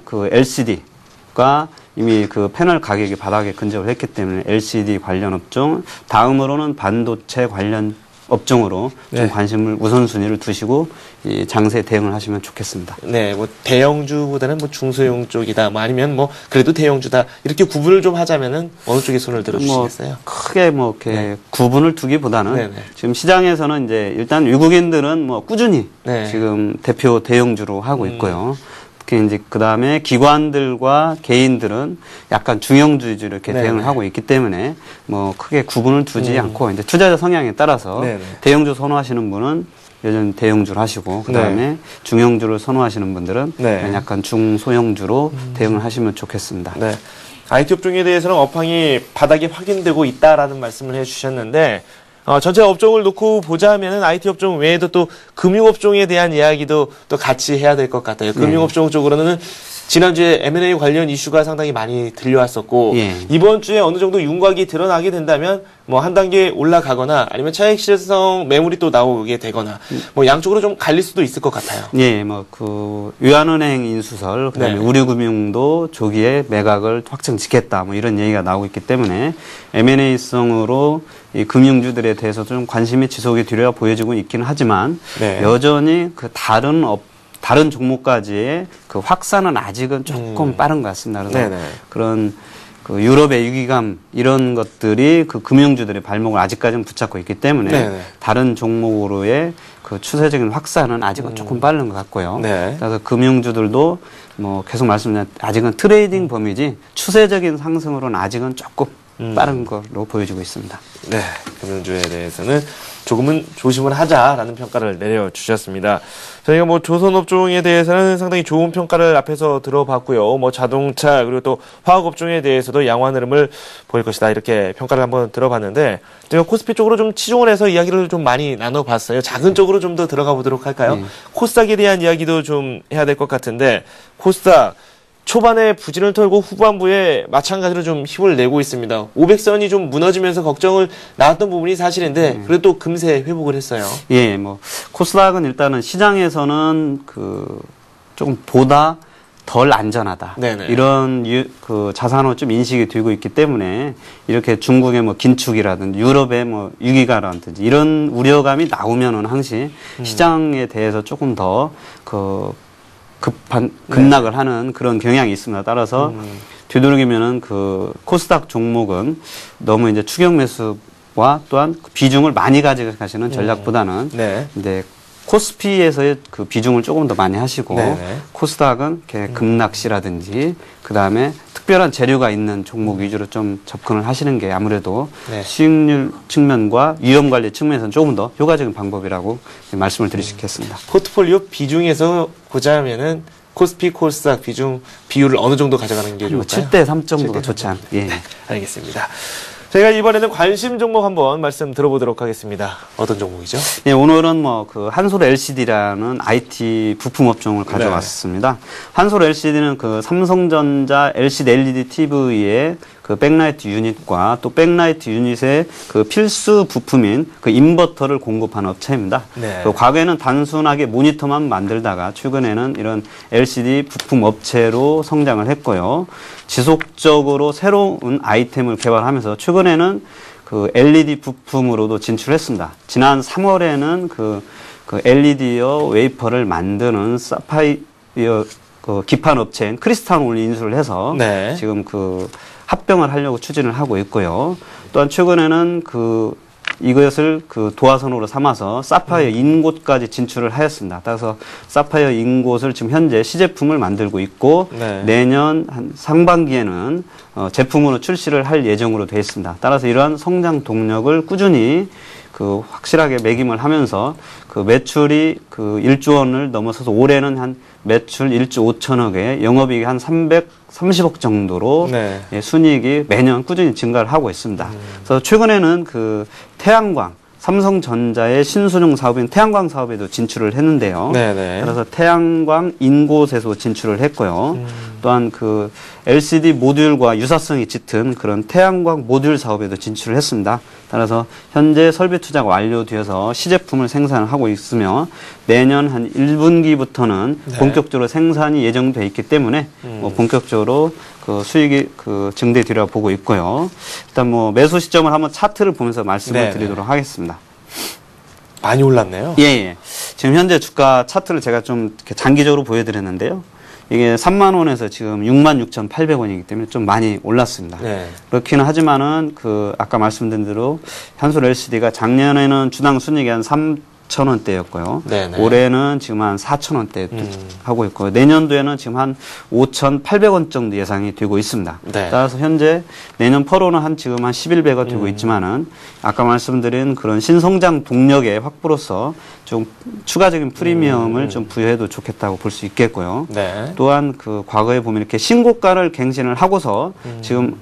그 LCD가 이미 그 패널 가격이 바닥에 근접을 했기 때문에 LCD 관련 업종, 다음으로는 반도체 관련 업종으로 좀 네. 관심을 우선순위를 두시고 이 장세 대응을 하시면 좋겠습니다. 네, 뭐 대형주보다는 뭐 중소형 쪽이다, 뭐 아니면 뭐 그래도 대형주다 이렇게 구분을 좀 하자면은 어느 쪽에 손을 들어주시겠어요? 뭐 크게 뭐 이렇게 구분을 두기보다는 네네. 지금 시장에서는 이제 일단 외국인들은 뭐 꾸준히 네. 지금 대표 대형주로 하고 있고요. 특히 이제 그 다음에 기관들과 개인들은 약간 중형주 위주로 이렇게 네네. 대응을 하고 있기 때문에 뭐 크게 구분을 두지 않고 이제 투자자 성향에 따라서 네네. 대형주 선호하시는 분은 여전히 대형주를 하시고 그 다음에 네. 중형주를 선호하시는 분들은 네. 그냥 약간 중소형주로 대응을 하시면 좋겠습니다. 네. IT 업종에 대해서는 업황이 바닥이 확인되고 있다라는 말씀을 해주셨는데, 전체 업종을 놓고 보자면은 IT 업종 외에도 또 금융업종에 대한 이야기도 또 같이 해야 될 것 같아요. 금융업종 쪽으로는 지난주에 M&A 관련 이슈가 상당히 많이 들려왔었고, 예. 이번 주에 어느 정도 윤곽이 드러나게 된다면, 뭐 한 단계 올라가거나 아니면 차익 실성 매물이 또 나오게 되거나, 뭐 양쪽으로 좀 갈릴 수도 있을 것 같아요. 예, 뭐, 유한은행 인수설, 그 다음에 네. 우리금융도 조기에 매각을 확정 짓겠다, 뭐 이런 얘기가 나오고 있기 때문에 M&A성으로 이 금융주들에 대해서 좀 관심이 지속이 되려 보여지고 있기는 하지만 네. 여전히 그 다른 종목까지의 그 확산은 아직은 조금 빠른 것 같습니다. 그래서 네네. 그런 그 유럽의 위기감 이런 것들이 그 금융주들의 발목을 아직까지는 붙잡고 있기 때문에 네네. 다른 종목으로의 그 추세적인 확산은 아직은 조금 빠른 것 같고요. 네. 그래서 금융주들도 뭐 계속 말씀드린 아직은 트레이딩 범위지 추세적인 상승으로는 아직은 조금 빠른 걸로 보여지고 있습니다. 네, 금융주에 대해서는 조금은 조심을 하자라는 평가를 내려주셨습니다. 저희가 뭐 조선업종에 대해서는 상당히 좋은 평가를 앞에서 들어봤고요. 뭐 자동차 그리고 또 화학업종에 대해서도 양호한 흐름을 보일 것이다 이렇게 평가를 한번 들어봤는데 제가 코스피 쪽으로 좀 치중을 해서 이야기를 좀 많이 나눠봤어요. 작은 쪽으로 좀 더 들어가 보도록 할까요? 코스닥에 대한 이야기도 좀 해야 될 것 같은데 코스닥 초반에 부진을 털고 후반부에 마찬가지로 좀 힘을 내고 있습니다. 500선이 좀 무너지면서 걱정을 나왔던 부분이 사실인데 그래도 또 금세 회복을 했어요. 예, 뭐 코스닥은 일단은 시장에서는 그 조금 보다 덜 안전하다. 네네. 이런 그 자산으로 좀 인식이 되고 있기 때문에 이렇게 중국의 뭐 긴축이라든지 유럽의 뭐 위기가라든지 이런 우려감이 나오면은 항시 시장에 대해서 조금 더 급락을 하는 그런 경향이 있습니다. 따라서 되도록이면은 그 코스닥 종목은 너무 이제 추격 매수와 또한 비중을 많이 가져가시는 전략보다는 네. 이제 코스피에서의 그 비중을 조금 더 많이 하시고 네네. 코스닥은 이렇게 급락시라든지 그 다음에 특별한 재료가 있는 종목 위주로 좀 접근을 하시는 게 아무래도 네. 수익률 측면과 위험 관리 측면에서는 조금 더 효과적인 방법이라고 말씀을 드릴 수 있겠습니다. 포트폴리오 비중에서 보자면은 코스피 코스닥 비율을 어느 정도 가져가는 게 좋을까요? 7대 3 정도가 7대 3 좋지 않. 예. 알겠습니다. 저희가 이번에는 관심 종목 한번 말씀 들어보도록 하겠습니다. 어떤 종목이죠? 예, 오늘은 뭐 그 한솔 LCD라는 IT 부품 업종을 가져왔습니다. 한솔 LCD는 그 삼성전자 LCD LED TV의 그 백라이트 유닛과 또 백라이트 유닛의 그 필수 부품인 그 인버터를 공급하는 업체입니다. 네. 그 과거에는 단순하게 모니터만 만들다가 최근에는 이런 LCD 부품 업체로 성장을 했고요. 지속적으로 새로운 아이템을 개발하면서 최근에는 그 LED 부품으로도 진출했습니다. 지난 3월에는 그 LED와 웨이퍼를 만드는 사파이어 그 기판 업체인 크리스탄올이 인수를 해서 네. 지금 그 합병을 하려고 추진을 하고 있고요. 또한 최근에는 이것을 그 도화선으로 삼아서 사파이어 인곳까지 진출을 하였습니다. 따라서 사파이어 인곳을 지금 현재 시제품을 만들고 있고 네. 내년 한 상반기에는 제품으로 출시를 할 예정으로 되어 있습니다. 따라서 이러한 성장 동력을 꾸준히 그 확실하게 매김을 하면서 그 매출이 그 1조 원을 넘어서서 올해는 한 매출 1조 5천억에 영업이익이 한 330억 정도로 네. 예, 순이익이 매년 꾸준히 증가를 하고 있습니다. 그래서 최근에는 그 태양광, 삼성전자의 신수종 사업인 태양광 사업에도 진출을 했는데요. 네네. 그래서 태양광 인곳에서 진출을 했고요. 또한 그 LCD 모듈과 유사성이 짙은 그런 태양광 모듈 사업에도 진출을 했습니다. 따라서 현재 설비 투자가 완료되어서 시제품을 생산을 하고 있으며 내년 한 1분기부터는 네. 본격적으로 생산이 예정돼 있기 때문에 뭐 본격적으로 그 수익이 그 증대되리라 보고 있고요. 일단 뭐 매수 시점을 한번 차트를 보면서 말씀을 네네. 드리도록 하겠습니다. 많이 올랐네요. 예, 예. 지금 현재 주가 차트를 제가 좀 이렇게 장기적으로 보여드렸는데요. 이게 3만 원에서 지금 66,800원이기 때문에 좀 많이 올랐습니다. 네. 그렇기는 하지만은 그 아까 말씀드린 대로 한솔 LCD가 작년에는 주당 순이익이 한 3,000원대였고요. 네네. 올해는 지금 한 4,000원대 하고 있고요. 내년도에는 지금 한 5,800원 정도 예상이 되고 있습니다. 네. 따라서 현재 내년 8월은 지금 한 11배가 되고 있지만은 아까 말씀드린 그런 신성장 동력의 확보로서 좀 추가적인 프리미엄을 좀 부여해도 좋겠다고 볼 수 있겠고요. 네. 또한 그 과거에 보면 이렇게 신고가를 갱신을 하고서 지금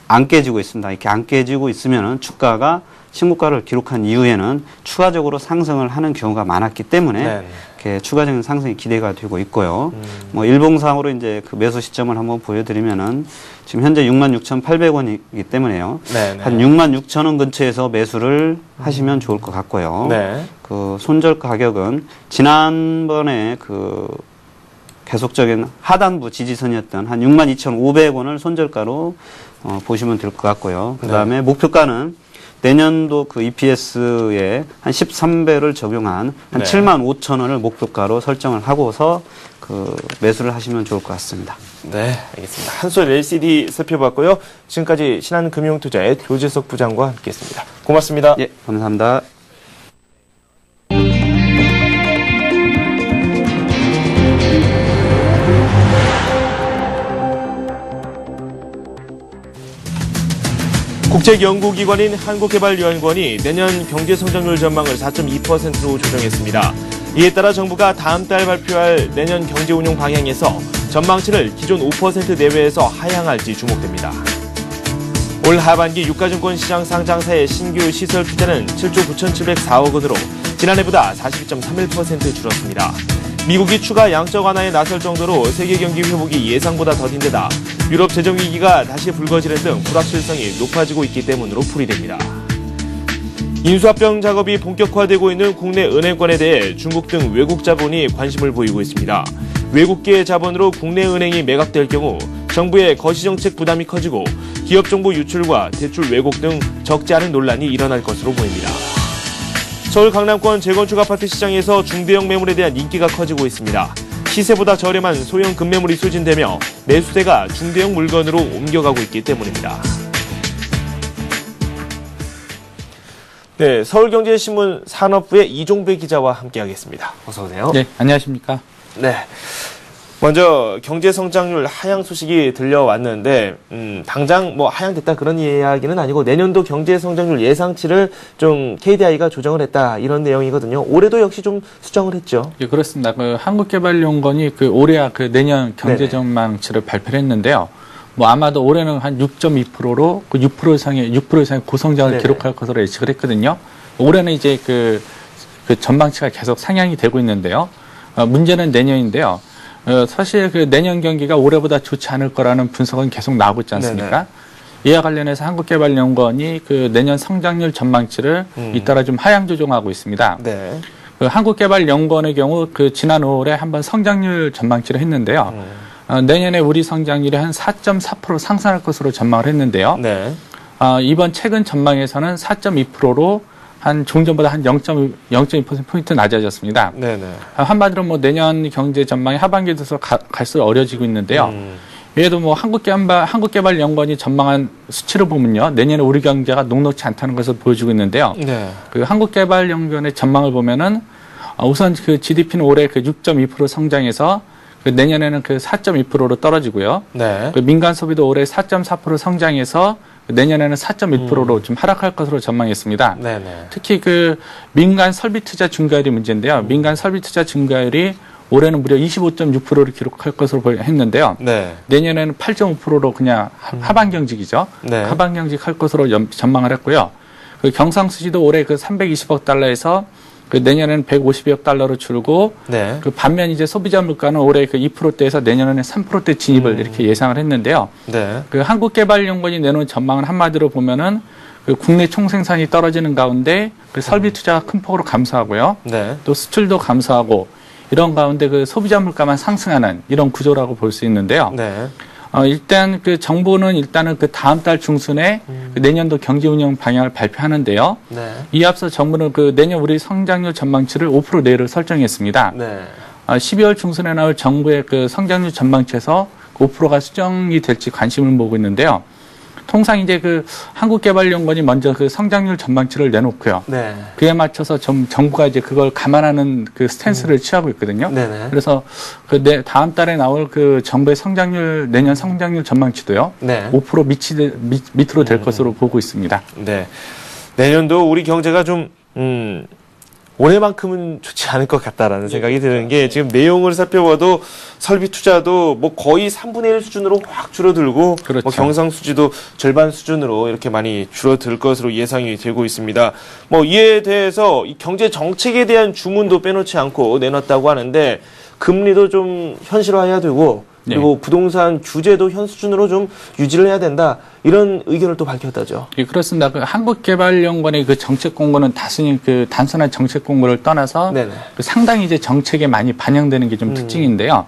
안 깨지고 있습니다. 이렇게 안 깨지고 있으면은 주가가 신고가를 기록한 이후에는 추가적으로 상승을 하는 경우가 많았기 때문에 네. 이렇게 추가적인 상승이 기대가 되고 있고요. 뭐 일봉상으로 이제 그 매수 시점을 한번 보여드리면은 지금 현재 66,800원이기 때문에요. 네. 한 66,000원 근처에서 매수를 하시면 좋을 것 같고요. 네. 그 손절 가격은 지난번에 그 계속적인 하단부 지지선이었던 한 62,500원을 손절가로 보시면 될 것 같고요. 그 다음에 목표가는 내년도 그 EPS에 한 13배를 적용한 한 네. 75,000원을 목표가로 설정을 하고서 그 매수를 하시면 좋을 것 같습니다. 네, 알겠습니다. 한솔 LCD 살펴봤고요. 지금까지 신한금융투자의 조재석 부장과 함께했습니다. 고맙습니다. 예, 감사합니다. 정책 연구기관인 한국개발위원회이 내년 경제성장률 전망을 4.2%로 조정했습니다. 이에 따라 정부가 다음 달 발표할 내년 경제운용 방향에서 전망치를 기존 5% 내외에서 하향할지 주목됩니다. 올 하반기 유가증권 시장 상장사의 신규 시설 투자는 7조 9,704억 원으로 지난해보다 42.31% 줄었습니다. 미국이 추가 양적 완화에 나설 정도로 세계 경기 회복이 예상보다 더딘 데다 유럽 재정 위기가 다시 불거지는 등 불확실성이 높아지고 있기 때문으로 풀이됩니다. 인수합병 작업이 본격화되고 있는 국내 은행권에 대해 중국 등 외국 자본이 관심을 보이고 있습니다. 외국계 자본으로 국내 은행이 매각될 경우 정부의 거시정책 부담이 커지고 기업 정보 유출과 대출 왜곡 등 적지 않은 논란이 일어날 것으로 보입니다. 서울 강남권 재건축 아파트 시장에서 중대형 매물에 대한 인기가 커지고 있습니다. 시세보다 저렴한 소형 급매물이 소진되며 매수세가 중대형 물건으로 옮겨가고 있기 때문입니다. 네, 서울경제신문 산업부의 이종배 기자와 함께하겠습니다. 어서 오세요. 네, 안녕하십니까. 네. 먼저 경제성장률 하향 소식이 들려왔는데 당장 뭐 하향됐다 그런 이야기는 아니고 내년도 경제성장률 예상치를 좀 KDI가 조정을 했다 이런 내용이거든요. 올해도 역시 좀 수정을 했죠. 예, 그렇습니다. 그 한국개발연구원이 그 올해와 그 내년 경제전망치를 발표를 했는데요. 뭐 아마도 올해는 한 6.2%로 그 6% 이상의 고성장을 네네. 기록할 것으로 예측을 했거든요. 올해는 이제 그 전망치가 계속 상향이 되고 있는데요. 문제는 내년인데요. 사실 그 내년 경기가 올해보다 좋지 않을 거라는 분석은 계속 나오고 있지 않습니까? 네네. 이와 관련해서 한국개발연구원이 그 내년 성장률 전망치를 잇따라 좀 하향 조정하고 있습니다. 네. 그 한국개발연구원의 경우 그 지난 5월에 한번 성장률 전망치를 했는데요. 내년에 우리 성장률이 한 4.4% 상승할 것으로 전망을 했는데요. 네. 이번 최근 전망에서는 4.2%로 한 종전보다 한 0.2%포인트 낮아졌습니다. 네네. 한마디로 뭐 내년 경제 전망이 하반기에 들어서 갈수록 어려지고 있는데요. 얘도 뭐 한국개발연구원이 전망한 수치를 보면요. 내년에 우리 경제가 녹록지 않다는 것을 보여주고 있는데요. 네. 그 한국개발연구원의 전망을 보면은 우선 그 GDP는 올해 그 6.2% 성장해서 그 내년에는 그 4.2%로 떨어지고요. 네. 그 민간 소비도 올해 4.4% 성장해서 내년에는 4.1%로 좀 하락할 것으로 전망했습니다. 네네. 특히 그 민간 설비 투자 증가율이 문제인데요. 민간 설비 투자 증가율이 올해는 무려 25.6%를 기록할 것으로 했는데요. 네. 내년에는 8.5%로 그냥 하반경직이죠. 네. 하반경직 할 것으로 전망을 했고요. 그 경상수지도 올해 그 320억 달러에서 그 내년에는 150억 달러로 줄고 네. 그 반면 이제 소비자 물가는 올해 그 2%대에서 내년에는 3%대 진입을 이렇게 예상을 했는데요. 네. 그 한국개발연구원이 내놓은 전망은 한마디로 보면은 그 국내 총생산이 떨어지는 가운데 그 설비 투자가 큰 폭으로 감소하고요. 네. 또 수출도 감소하고 이런 가운데 그 소비자 물가만 상승하는 이런 구조라고 볼 수 있는데요. 네. 일단 그 정부는 일단은 그 다음 달 중순에 그 내년도 경제 운영 방향을 발표하는데요. 네. 이 앞서 정부는 그 내년 우리 성장률 전망치를 5% 내로 설정했습니다. 네. 12월 중순에 나올 정부의 그 성장률 전망치에서 5%가 수정이 될지 관심을 모으고 있는데요. 통상 이제 그 한국개발연구원이 먼저 그 성장률 전망치를 내놓고요. 네. 그에 맞춰서 정부가 이제 그걸 감안하는 그 스탠스를 취하고 있거든요. 네네. 그래서 그 다음 달에 나올 그 정부의 성장률, 내년 성장률 전망치도요. 네. 5% 밑으로 될 것으로 보고 있습니다. 네. 내년도 우리 경제가 좀, 올해만큼은 좋지 않을 것 같다라는 생각이 드는 게 지금 내용을 살펴봐도 설비 투자도 뭐 거의 3분의 1 수준으로 확 줄어들고 그렇죠. 뭐 경상수지도 절반 수준으로 이렇게 많이 줄어들 것으로 예상이 되고 있습니다. 뭐 이에 대해서 이 경제 정책에 대한 주문도 빼놓지 않고 내놨다고 하는데 금리도 좀 현실화해야 되고 그리고 부동산 규제도 현 수준으로 좀 유지를 해야 된다. 이런 의견을 또 밝혔다죠. 예, 그렇습니다. 그 한국개발연구원의 그 정책 공고는 단순한 정책 공고를 떠나서 그 상당히 이제 정책에 많이 반영되는 게 좀 특징인데요.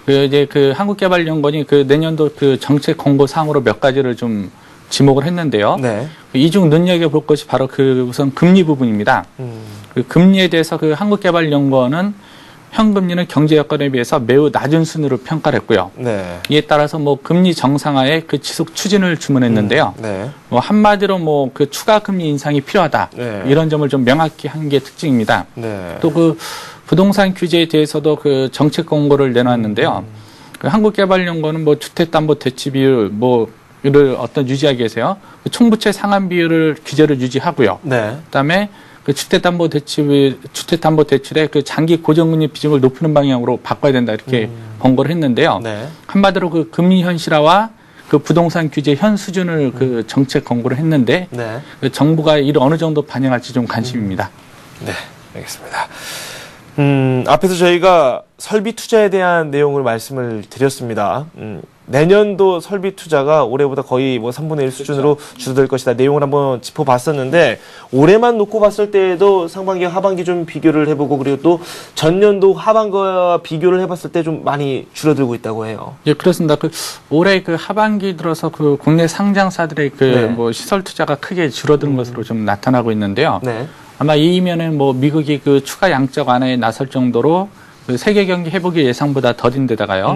이제 그 한국개발연구원이 그 내년도 그 정책 공고 사항으로 몇 가지를 좀 지목을 했는데요. 네. 이 중 눈여겨볼 것이 바로 그 우선 금리 부분입니다. 그 금리에 대해서 그 한국개발연구원은 현금리는 경제 여건에 비해서 매우 낮은 순으로 평가를 했고요. 네. 이에 따라서 뭐 금리 정상화의 그 지속 추진을 주문했는데요. 네. 뭐 한마디로 뭐 그 추가 금리 인상이 필요하다. 네. 이런 점을 좀 명확히 한 게 특징입니다. 네. 또 그 부동산 규제에 대해서도 그 정책 공고를 내놨는데요. 그 한국개발연구원은 뭐 주택담보대출 비율, 뭐 어떤 유지하기 위해서요. 그 총부채 상환 비율을 규제를 유지하고요. 네. 그다음에 그 주택담보대출의 그 장기 고정금리 비중을 높이는 방향으로 바꿔야 된다 이렇게 권고를 했는데요. 네. 한마디로 그 금리 현실화와 그 부동산 규제 현 수준을 그 정책 권고를 했는데 네. 그 정부가 이를 어느 정도 반영할지 좀 관심입니다. 네, 알겠습니다. 앞에서 저희가 설비 투자에 대한 내용을 말씀을 드렸습니다. 내년도 설비 투자가 올해보다 거의 뭐 3분의 1 수준으로 줄어들 것이다. 내용을 한번 짚어봤었는데 올해만 놓고 봤을 때에도 상반기와 하반기 좀 비교를 해보고 그리고 또 전년도 하반기와 비교를 해봤을 때 좀 많이 줄어들고 있다고 해요. 예, 그렇습니다. 그 올해 그 하반기 들어서 그 국내 상장사들의 그 네. 뭐 시설 투자가 크게 줄어든 것으로 좀 나타나고 있는데요. 네. 아마 이 이면은 뭐 미국이 그 추가 양적 완화에 나설 정도로 그 세계 경기 회복이 예상보다 더딘데다가요.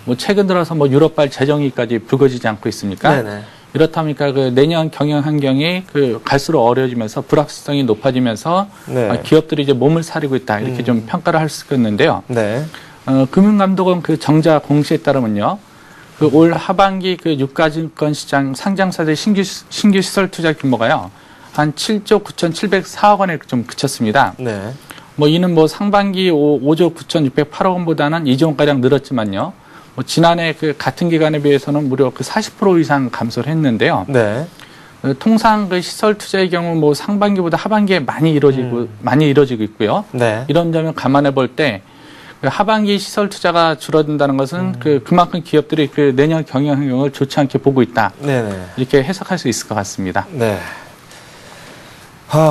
뭐 최근 들어서 뭐 유럽발 재정의까지 불거지지 않고 있습니까? 네네. 이렇다 보니까 그 내년 경영 환경이 그 갈수록 어려워지면서 불확실성이 높아지면서 네. 기업들이 이제 몸을 사리고 있다 이렇게 좀 평가를 할 수 있겠는데요. 네. 금융감독원 그 정자 공시에 따르면요. 그 올 하반기 그 유가증권 시장 상장사들 신규 시설 투자 규모가요. 한 7조 9,704억 원에 좀 그쳤습니다. 네. 뭐 이는 뭐 상반기 5조 9,608억 원보다는 2조 원가량 늘었지만요. 뭐 지난해 그 같은 기간에 비해서는 무려 그 40% 이상 감소를 했는데요. 네. 통상 그 시설 투자의 경우 뭐 상반기보다 하반기에 많이 이루어지고 있고요. 네. 이런 점을 감안해 볼 때 그 하반기 시설 투자가 줄어든다는 것은 그만큼 기업들이 그 내년 경영 환경을 좋지 않게 보고 있다. 네네. 이렇게 해석할 수 있을 것 같습니다. 네.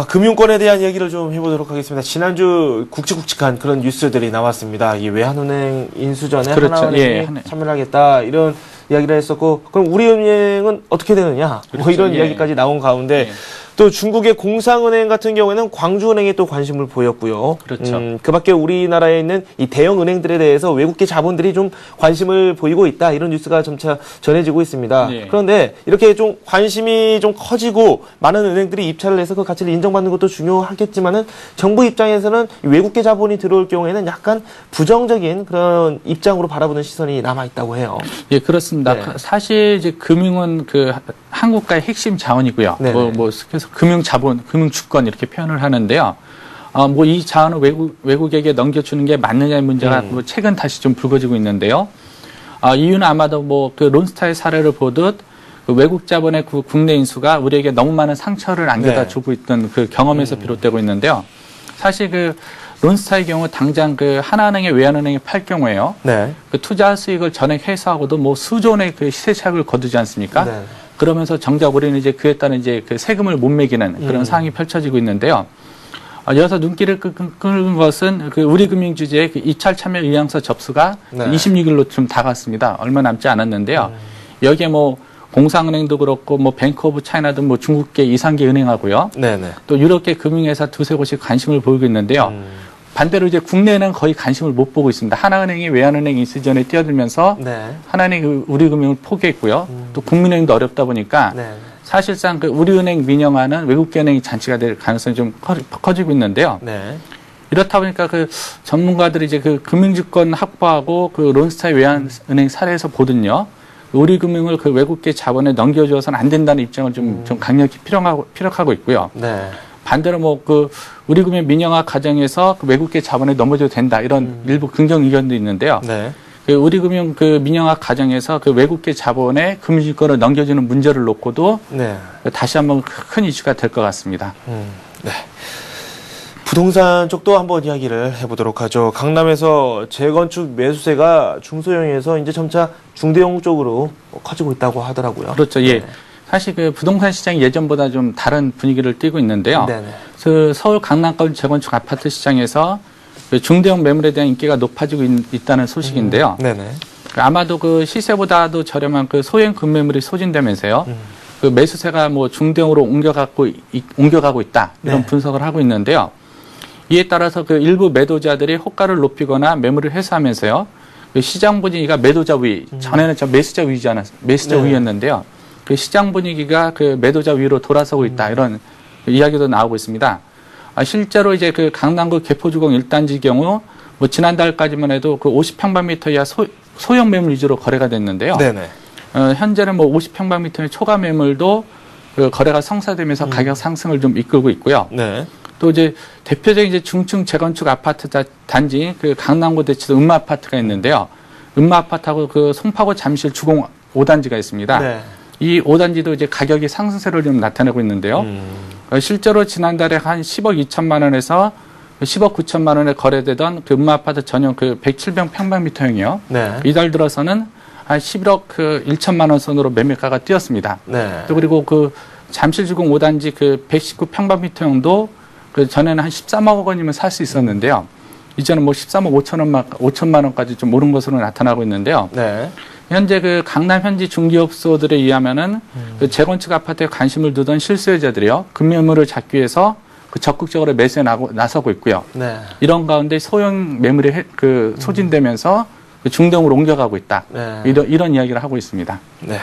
금융권에 대한 얘기를 좀 해보도록 하겠습니다. 지난주 굵직굵직한 그런 뉴스들이 나왔습니다. 이 외환은행 인수전에 그렇죠. 하나은행이 예, 참여하겠다 이런 이야기를 했었고 그럼 우리은행은 어떻게 되느냐 그렇죠. 뭐 이런 예. 이야기까지 나온 가운데 예. 또 중국의 공상은행 같은 경우에는 광주은행에 또 관심을 보였고요. 그렇죠. 그밖에 우리나라에 있는 이 대형 은행들에 대해서 외국계 자본들이 좀 관심을 보이고 있다 이런 뉴스가 점차 전해지고 있습니다. 예. 그런데 이렇게 좀 관심이 좀 커지고 많은 은행들이 입찰을 해서 그 가치를 인정받는 것도 중요하겠지만은 정부 입장에서는 외국계 자본이 들어올 경우에는 약간 부정적인 그런 입장으로 바라보는 시선이 남아 있다고 해요. 예, 그렇습니다. 네. 사실 이제 금융은 그 한국가의 핵심 자원이고요. 네네. 그래서 금융자본, 금융주권 이렇게 표현을 하는데요. 뭐 이 자원을 외국에게 넘겨주는 게 맞느냐의 문제가 뭐 최근 다시 좀 불거지고 있는데요. 이유는 아마도 뭐 그 론스타의 사례를 보듯 그 외국 자본의 그 국내 인수가 우리에게 너무 많은 상처를 안겨다 주고 있던 그 경험에서 비롯되고 있는데요. 사실 그 론스타의 경우 당장 그 하나은행에 외환은행에 팔 경우에요. 네. 그 투자 수익을 전액 회수하고도 뭐 수조 원의 그 시세 차익을 거두지 않습니까? 네. 그러면서 정작 우리는 이제 그에 따른 이제 그 세금을 못 매기는 그런 상황이 펼쳐지고 있는데요. 여기서 눈길을 끄는 것은 그 우리금융주주의 그 입찰 참여 의향서 접수가 네. 26일로 좀 다가왔습니다. 얼마 남지 않았는데요. 여기에 뭐 공상은행도 그렇고 뭐 뱅크 오브 차이나도 뭐 중국계 이상계 은행하고요. 네네. 또 유럽계 금융회사 두세 곳이 관심을 보이고 있는데요. 반대로 이제 국내는 거의 관심을 못 보고 있습니다. 하나은행이 외환은행 인수전에 뛰어들면서 네. 하나은행이 우리금융을 포기했고요. 또 국민은행도 어렵다 보니까 네. 사실상 그 우리은행 민영화는 외국계 은행이 잔치가 될 가능성이 좀 커지고 있는데요. 네. 이렇다 보니까 그 전문가들이 이제 그 금융주권 확보하고 그 론스타의 외환은행 사례에서 보든요. 우리 금융을 그 외국계 자본에 넘겨주어서는 안 된다는 입장을 좀 강력히 피력하고 있고요. 네. 반대로 뭐 그 우리 금융 민영화 과정에서 그 외국계 자본에 넘어져도 된다 이런 일부 긍정 의견도 있는데요. 네. 그 우리 금융 그 민영화 과정에서 그 외국계 자본에 금융주권을 넘겨주는 문제를 놓고도 네. 다시 한번 큰 이슈가 될 것 같습니다. 네. 부동산 쪽도 한번 이야기를 해보도록 하죠. 강남에서 재건축 매수세가 중소형에서 이제 점차 중대형 쪽으로 커지고 있다고 하더라고요. 그렇죠. 예. 네. 사실 그 부동산 시장이 예전보다 좀 다른 분위기를 띠고 있는데요. 네네. 그 서울 강남권 재건축 아파트 시장에서 그 중대형 매물에 대한 인기가 높아지고 있다는 소식인데요. 네네. 아마도 그 시세보다도 저렴한 그 소형 급매물이 소진되면서요. 그 매수세가 뭐 중대형으로 옮겨가고 있다. 이런 네. 분석을 하고 있는데요. 이에 따라서 그 일부 매도자들이 호가를 높이거나 매물을 회수하면서요. 그 시장 분위기가 매도자 우위, 전에는 매수자 우위였는데요. 그 시장 분위기가 그 매도자 위로 돌아서고 있다. 이런 이야기도 나오고 있습니다. 실제로 이제 그 강남구 개포주공 1단지 경우 뭐 지난달까지만 해도 그 50평방미터 이하 소형 매물 위주로 거래가 됐는데요. 네네. 현재는 뭐 50평방미터의 초과 매물도 그 거래가 성사되면서 가격 상승을 좀 이끌고 있고요. 네. 또 이제 대표적인 이제 중층 재건축 아파트 단지 그 강남구 대치도 음마 아파트가 있는데요. 음마 아파트하고 그 송파구 잠실 주공 5단지가 있습니다. 네. 이 5단지도 이제 가격이 상승세를 좀 나타내고 있는데요. 실제로 지난달에 한 10억 2천만 원에서 10억 9천만 원에 거래되던 그 음마 아파트 전용 그 107평 평방미터형이요. 네. 이달 들어서는 한 11억 그 1천만 원 선으로 매매가가 뛰었습니다. 네. 또 그리고 그 잠실주공 5단지 그 119평방미터형도 그 전에는 한 13억 원이면 살 수 있었는데요. 이제는 뭐 13억 5천만 원까지 좀 오른 것으로 나타나고 있는데요. 네. 현재 그 강남 현지 중개업소들에 의하면은 그 재건축 아파트에 관심을 두던 실수요자들이요. 금매물을 잡기 위해서 그 적극적으로 매수에 나서고 있고요. 네. 이런 가운데 소형 매물이 그 소진되면서 그 중동으로 옮겨가고 있다. 네. 이런 이야기를 하고 있습니다. 네.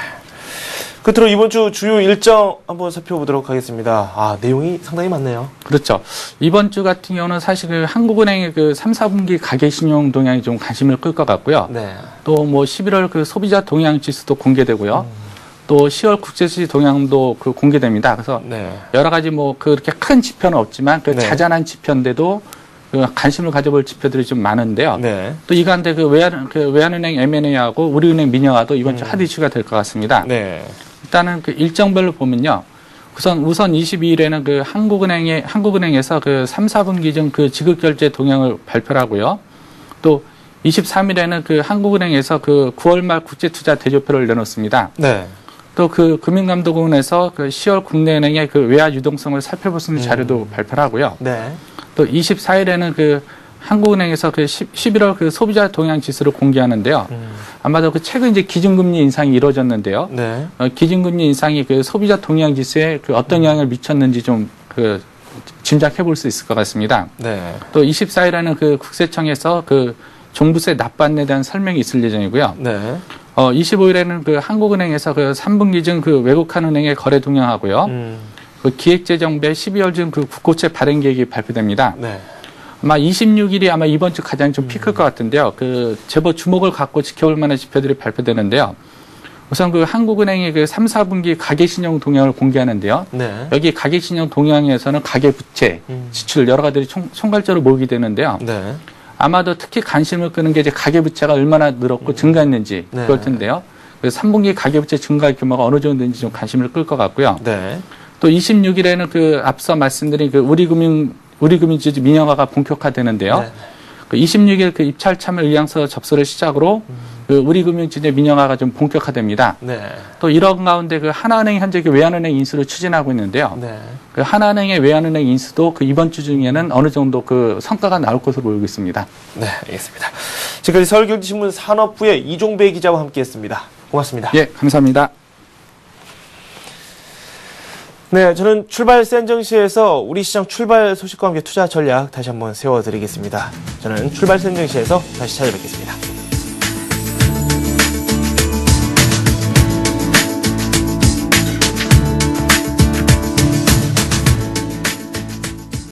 끝으로 이번 주 주요 일정 한번 살펴보도록 하겠습니다. 아, 내용이 상당히 많네요. 그렇죠. 이번 주 같은 경우는 사실 그 한국은행의 그 3, 4분기 가계신용 동향이 좀 관심을 끌 것 같고요. 네. 또 뭐 11월 그 소비자 동향 지수도 공개되고요. 또 10월 국제수지 동향도 그 공개됩니다. 그래서 네. 여러 가지 뭐 그렇게 큰 지표는 없지만 그 네. 자잘한 지표인데도 그 관심을 가져볼 지표들이 좀 많은데요. 네. 또 이 가운데 그 외환은행 M&A하고 우리은행 민영화도 이번 주 핫 이슈가 될 것 같습니다. 네. 일단은 그 일정별로 보면요. 우선 22일에는 그 한국은행에서 그 3, 4분기 중 그 지급결제 동향을 발표를 하고요. 또 23일에는 그 한국은행에서 그 9월 말 국제투자 대조표를 내놓습니다. 네. 또 그 금융감독원에서 그 10월 국내은행의 그 외화 유동성을 살펴볼 수 있는 자료도 발표를 하고요. 네. 또 24일에는 그 한국은행에서 그 11월 그 소비자 동향 지수를 공개하는데요. 아마도 그 최근 이제 기준금리 인상이 이루어졌는데요. 네. 기준금리 인상이 그 소비자 동향 지수에 그 어떤 영향을 미쳤는지 좀 그 짐작해 볼 수 있을 것 같습니다. 네. 또 24일에는 그 국세청에서 그 종부세 납부안에 대한 설명이 있을 예정이고요. 네. 25일에는 그 한국은행에서 그 3분기 중 그 외국한 은행의 거래 동향하고요. 그 기획재정부의 12월 중 그 국고채 발행 계획이 발표됩니다. 네. 아마 26일이 아마 이번 주 가장 좀 피크일 것 같은데요. 그 제법 주목을 갖고 지켜볼 만한 지표들이 발표되는데요. 우선 그 한국은행이 그 3, 4분기 가계신용 동향을 공개하는데요. 네. 여기 가계신용 동향에서는 가계부채, 지출 여러 가지들이 총괄적으로 모이게 되는데요. 네. 아마도 특히 관심을 끄는 게 이제 가계부채가 얼마나 늘었고 증가했는지 네. 그럴 텐데요. 그 3분기 가계부채 증가 규모가 어느 정도인지 좀 관심을 끌 것 같고요. 네. 또 26일에는 그 앞서 말씀드린 그 우리금융지주 민영화가 본격화되는데요. 네. 그 26일 그 입찰 참여 의향서 접수를 시작으로 그 우리금융지주 민영화가 좀 본격화됩니다. 네. 또 이런 가운데 그 하나은행이 현재 그 외환은행 인수를 추진하고 있는데요. 네. 그 하나은행의 외환은행 인수도 그 이번 주 중에는 어느 정도 그 성과가 나올 것으로 보이고 있습니다. 네, 알겠습니다. 지금까지 서울경제신문 산업부의 이종배 기자와 함께했습니다. 고맙습니다. 예, 감사합니다. 네, 저는 출발 센정시에서 우리 시장 출발 소식과 함께 투자 전략 다시 한번 세워드리겠습니다. 저는 출발 센정시에서 다시 찾아뵙겠습니다.